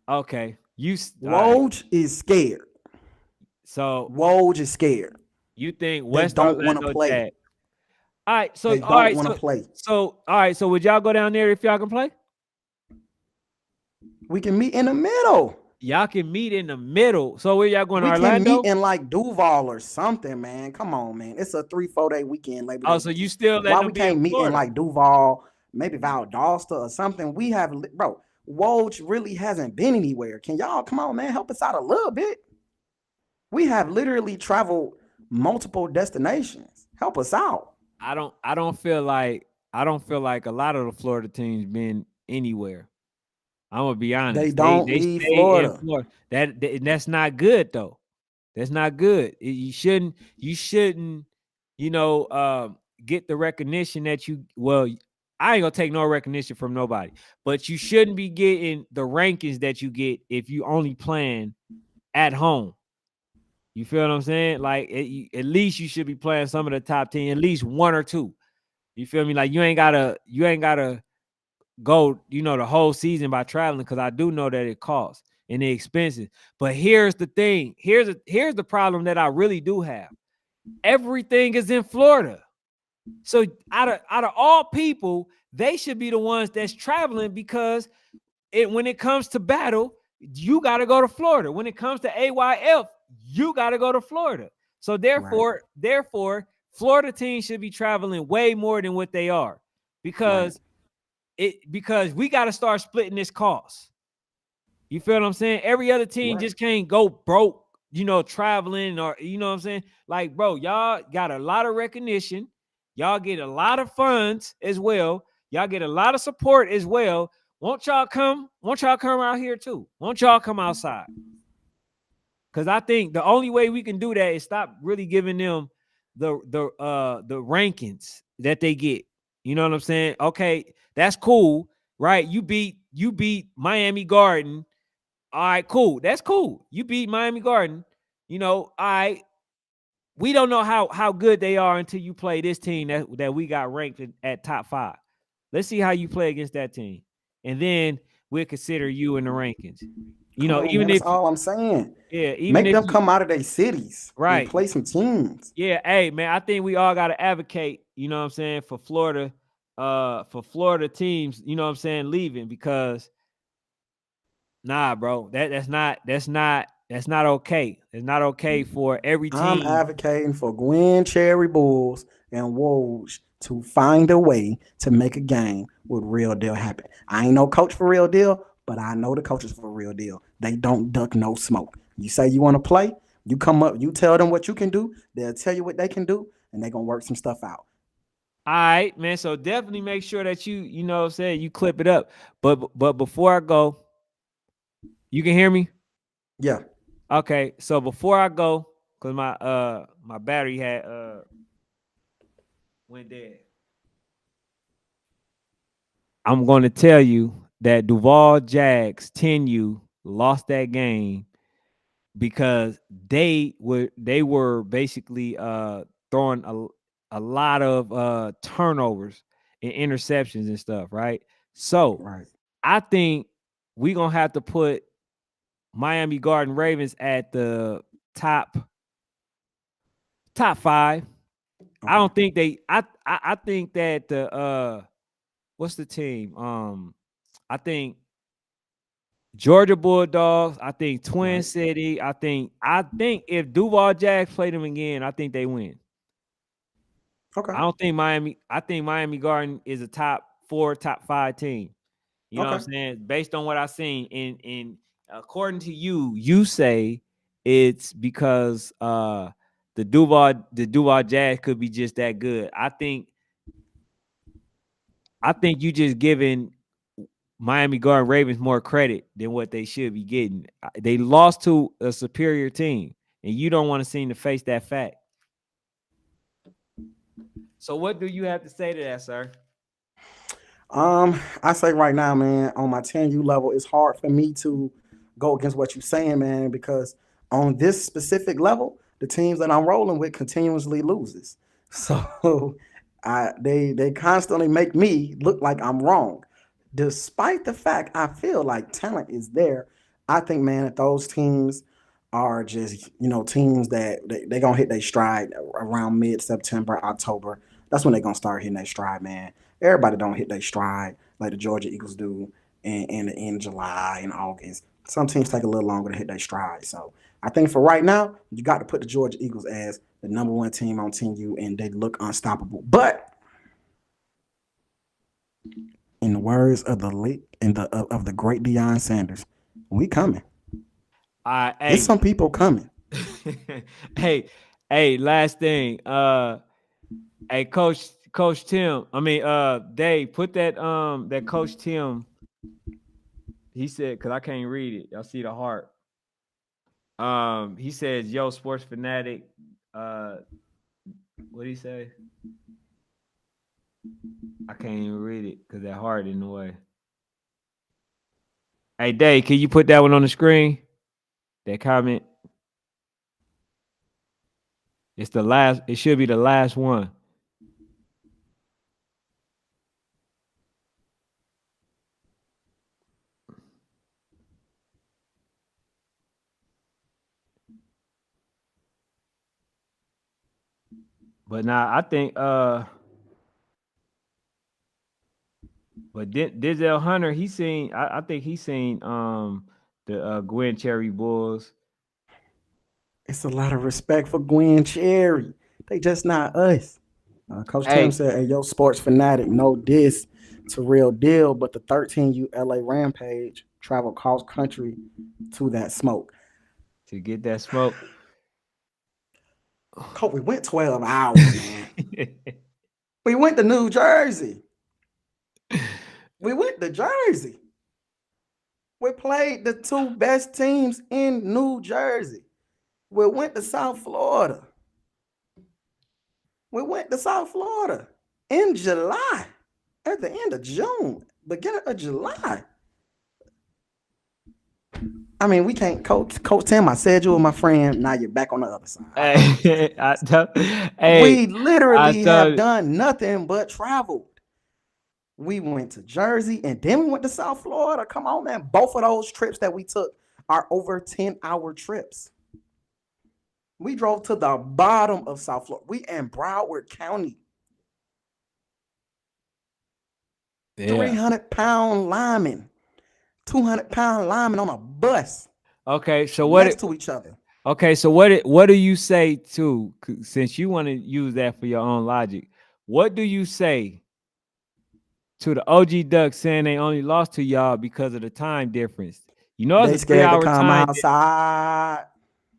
Okay. Woj is scared. So Woj is scared. You think West don't want to play? Jack. All right. So they don't want to play. So all right. So would y'all go down there if y'all can play? We can meet in the middle. Y'all can meet in the middle. So where y'all going? Orlando? We can meet in like Duval or something, man. Come on, man. It's a 3-4 day weekend. Labor Day. So you still why we can't meet in like Duval, maybe Valdosta or something? We have, bro. Woj really hasn't been anywhere. Can y'all come on, man? Help us out a little bit. We have literally traveled multiple destinations. Help us out. I don't feel like a lot of the Florida teams been anywhere. I'm gonna be honest. They don't leave Florida. That's not good though. That's not good. You shouldn't, get the recognition that you. Well, I ain't gonna take no recognition from nobody, but you shouldn't be getting the rankings that you get if you only playing at home. You feel what I'm saying? Like at least you should be playing some of the top 10, at least 1 or 2. You feel me? Like you ain't gotta go, the whole season by traveling, because I do know that it costs and it's expensive. But here's the thing. Here's the problem that I really do have. Everything is in Florida. So out of all people, they should be the ones that's traveling, because when it comes to battle, you got to go to Florida. When it comes to AYF, you got to go to Florida. So therefore, Florida teams should be traveling way more than what they are, because we got to start splitting this cost. You feel what I'm saying? Every other team just can't go broke, traveling, or you know what I'm saying? Like, bro, y'all got a lot of recognition. Y'all get a lot of funds as well. Y'all get a lot of support as well. Won't y'all come out here too? Won't y'all come outside? Because I think the only way we can do that is stop really giving them the rankings that they get. You know what I'm saying? Okay, that's cool, right? You beat Miami Garden. All right, cool. That's cool. You beat Miami Garden. You know, we don't know how good they are until you play this team that we got ranked at top 5. Let's see how you play against that team, and then we'll consider you in the rankings. You know, even that's if all I'm saying. Yeah, even make if them come out of their cities, right, and play some teams. Yeah, hey man, I think we all got to advocate. You know what I'm saying, for Florida teams. You know what I'm saying, leaving, because nah, bro, that's not okay. It's not okay for every team. I'm advocating for Gwen Cherry Bulls and Woj to find a way to make a game with Real Deal happen. I ain't no coach for Real Deal, but I know the coaches for Real Deal. They don't duck no smoke. You say you want to play, you come up, you tell them what you can do, they'll tell you what they can do, and they're going to work some stuff out. All right, man. So definitely make sure that you know what I'm saying, you clip it up. But before I go, you can hear me? Yeah. Okay. So before I go, because my battery had went dead. I'm going to tell you that Duval Jags 10U lost that game because they were basically throwing a lot of turnovers and interceptions and stuff, right? So Right. I think we're gonna have to put Miami Garden Ravens at the top 5. Okay. I don't think I think that the what's the team? I think Georgia Bulldogs, I think Twin City, I think if Duval Jags play them again, I think they win. Okay. I think Miami Garden is a top 4, top 5 team. You know what I'm saying? Based on what I've seen. And according to you say it's because the Duval Jazz could be just that good. I think you just giving Miami Garden Ravens more credit than what they should be getting. They lost to a superior team, and you don't want to seem to face that fact. So what do you have to say to that, sir? I say right now, man, on my 10U level, it's hard for me to go against what you're saying, man, because on this specific level, the teams that I'm rolling with continuously loses. So they constantly make me look like I'm wrong. Despite the fact I feel like talent is there, I think, man, that those teams are just, teams that they going to hit their stride around mid-September, October. That's when they're going to start hitting their stride, man. Everybody don't hit their stride like the Georgia Eagles do in July and August. Some teams take a little longer to hit their stride. So I think for right now, you got to put the Georgia Eagles as the number 1 team on 10U, and they look unstoppable. But in the words of the great Deion Sanders, we coming. There's some people coming. hey, last thing. Hey, Coach Tim. I mean, Dave, put that Coach Tim. He said, because I can't read it. Y'all see the heart. He says, "Yo, sports fanatic." What did he say? I can't even read it because that heart in the way. Hey, Dave, can you put that one on the screen? That comment. It's the last. It should be the last one. But now I think but Denzel Hunter, I think he's seen the Gwen Cherry Bulls. It's a lot of respect for Gwen Cherry. They just not us. Coach Tim said, "Hey, yo, sports fanatic, no diss to Real Deal, but the 13U LA Rampage travel cross country to that smoke." To get that smoke. Coach, we went 12 hours, man. We went to New Jersey. We went to Jersey. We played the 2 best teams in New Jersey. We went to South Florida. We went to South Florida in July, at the end of June, beginning of July. I mean, we can't, Coach Tim, I said you were my friend. Now you're back on the other side. We literally have done nothing but traveled. We went to Jersey and then we went to South Florida. Come on, man. Both of those trips that we took are over 10-hour trips. We drove to the bottom of South Florida. We in Broward County. Yeah. 300-pound linemen, 200-pound linemen on a bus. Okay, so next to each other. Okay, so what do you say to, since you want to use that for your own logic, what do you say to the OG Ducks saying they only lost to y'all because of the time difference? You know, it's a 3-hour time outside.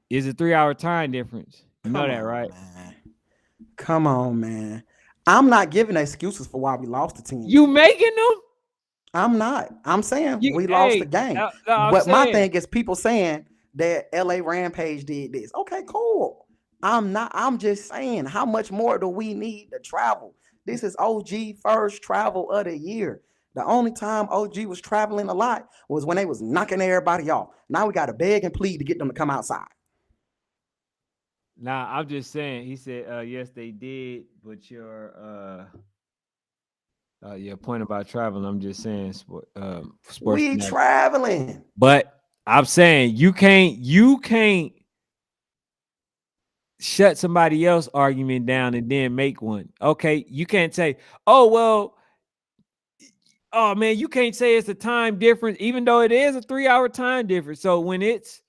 It's a 3-hour time difference. You know that, right? Man. Come on, man. I'm not giving excuses for why we lost the team. You making them? I'm not. I'm saying we lost the game. But my thing is people saying that LA Rampage did this. Okay, cool. I'm just saying, how much more do we need to travel? This is OG first travel of the year. The only time OG was traveling a lot was when they was knocking everybody off. Now we got to beg and plead to get them to come outside. Nah, I'm just saying. He said, yes, they did, but your point about traveling, I'm just saying, sports. We traveling, but I'm saying you can't shut somebody else's argument down and then make one. Okay, you can't say, oh well, oh man, you can't say it's a time difference, even though it is a 3-hour time difference. So when it's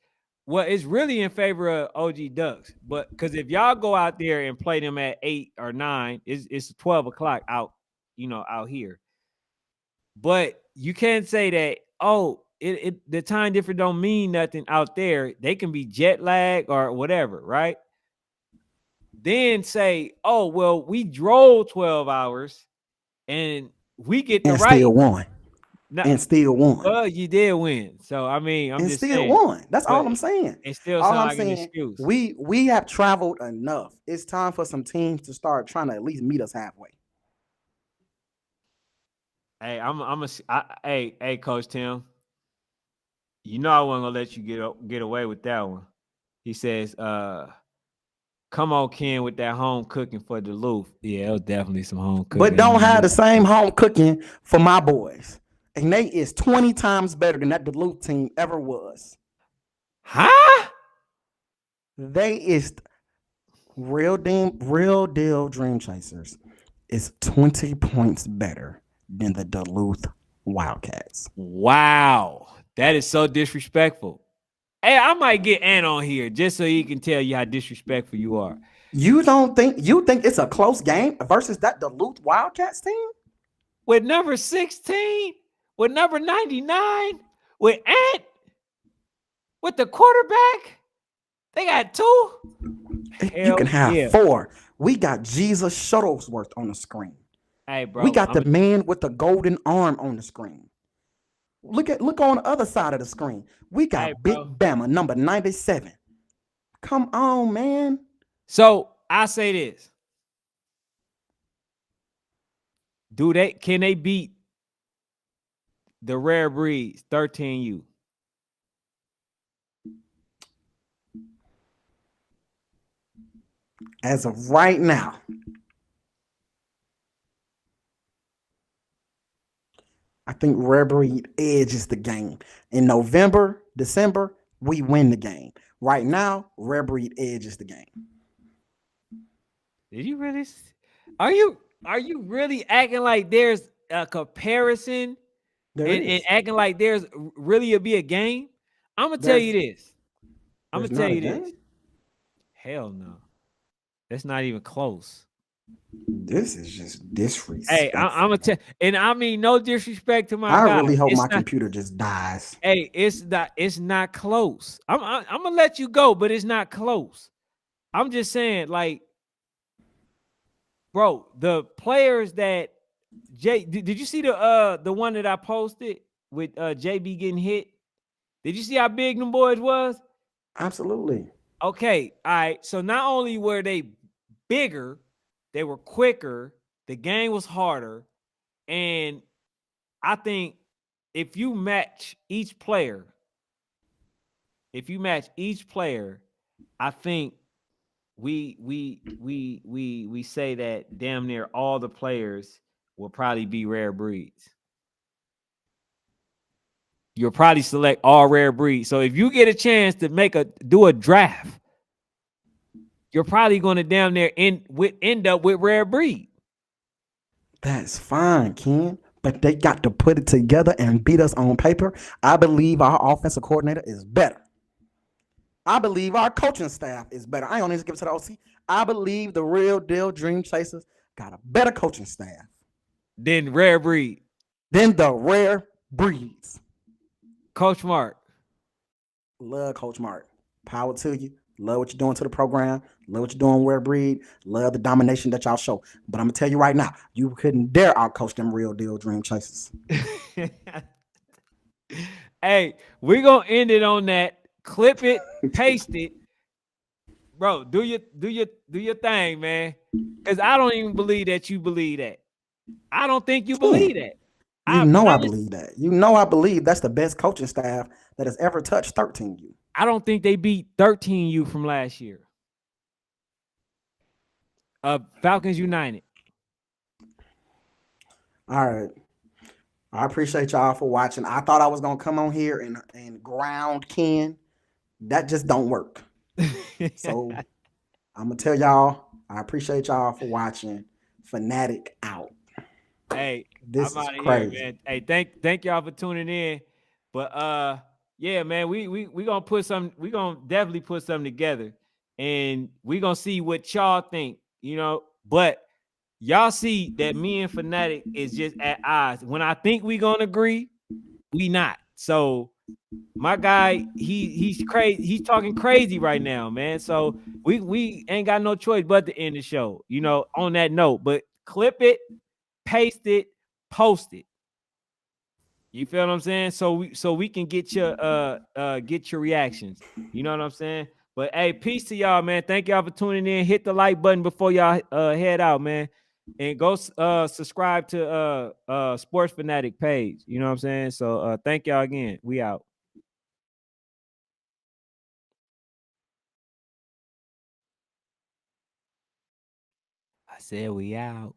really in favor of OG Ducks, but because if y'all go out there and play them at 8 or 9, it's 12 o'clock out, out here. But you can't say that, oh, the time difference don't mean nothing out there. They can be jet lag or whatever, right? Then say, oh, well, we drove 12 hours and we get the right. Still won. And still won. Well, you did win. So, I mean, I'm just still saying. won. That's all I'm saying. It still sounds like an excuse. We have traveled enough. It's time for some teams to start trying to at least meet us halfway. Hey, hey, Coach Tim. You know I wasn't gonna let you get away with that one. He says, come on, Ken, with that home cooking for Duluth. Yeah, it was definitely some home cooking. But don't have the same home cooking for my boys. And they is 20 times better than that Duluth team ever was. Huh? They is real deal Dream Chasers is 20 points better than the Duluth Wildcats. Wow. That is so disrespectful. Hey, I might get Ant on here just so he can tell you how disrespectful you are. You think it's a close game versus that Duluth Wildcats team? With number 16, with number 99, with Ant, with the quarterback, they got 2. You can have 4. We got Jesus Shuttlesworth on the screen. Hey, bro. We got the man with the golden arm on the screen. Look on the other side of the screen. We got Big Bama, number 97. Come on, man. So I say this. Can they beat the RareBreeds 13U? As of right now, I think RareBreed edges the game. In November, December, we win the game. Right now, RareBreed edges the game. Did you really? Are you really acting like there's a comparison and acting like there's really be a game? I'm gonna tell you this. Hell no. That's not even close. This is just disrespect. Hey, I'm gonna tell, and I mean no disrespect to my guy. I really hope my computer just dies. Hey, it's not close. I'm gonna let you go, but it's not close. I'm just saying, like, bro, the players that Jay, did you see the one that I posted with JB getting hit? Did you see how big them boys was? Absolutely. Okay, all right. So not only were they bigger, they were quicker. The game was harder, and I think if you match each player, I think we say that damn near all the players will probably be rare breeds. You'll probably select all rare breeds. So if you get a chance to do a draft, you're probably going to damn near end up with rare breed. That's fine, Ken. But they got to put it together and beat us on paper. I believe our offensive coordinator is better. I believe our coaching staff is better. I don't need to give it to the OC. I believe the real deal Dream Chasers got a better coaching staff Then rare breed. than the Rare Breeds. Coach Mark. Love Coach Mark. Power to you. Love what you're doing to the program. Love what you're doing, RareBreed. Love the domination that y'all show. But I'm going to tell you right now, you couldn't dare outcoach them real deal Dream Chasers. Hey, we're going to end it on that. Clip it, paste it. Bro, do your thing, man. Because I don't even believe that you believe that. I don't think you believe that. I believe that. You know I believe that's the best coaching staff that has ever touched 13U. I don't think they beat 13U from last year. Falcons United. All right. I appreciate y'all for watching. I thought I was going to come on here and ground Ken. That just don't work. So I'm going to tell y'all, I appreciate y'all for watching. Phanatic out. Hey, this I'm is out of crazy. Here, man. Hey, thank y'all for tuning in. But yeah, man, we gonna definitely put something together, and we gonna see what y'all think, But y'all see that me and Phanatic is just at odds. When I think we gonna agree, we not. So my guy, he's crazy. He's talking crazy right now, man. So we ain't got no choice but to end the show, on that note. But clip it, paste it, post it. You feel what I'm saying? So we can get your reactions. You know what I'm saying? But hey, peace to y'all, man. Thank y'all for tuning in. Hit the like button before y'all head out, man. And go subscribe to Sports Phanatic page. You know what I'm saying? So thank y'all again. We out. I said we out.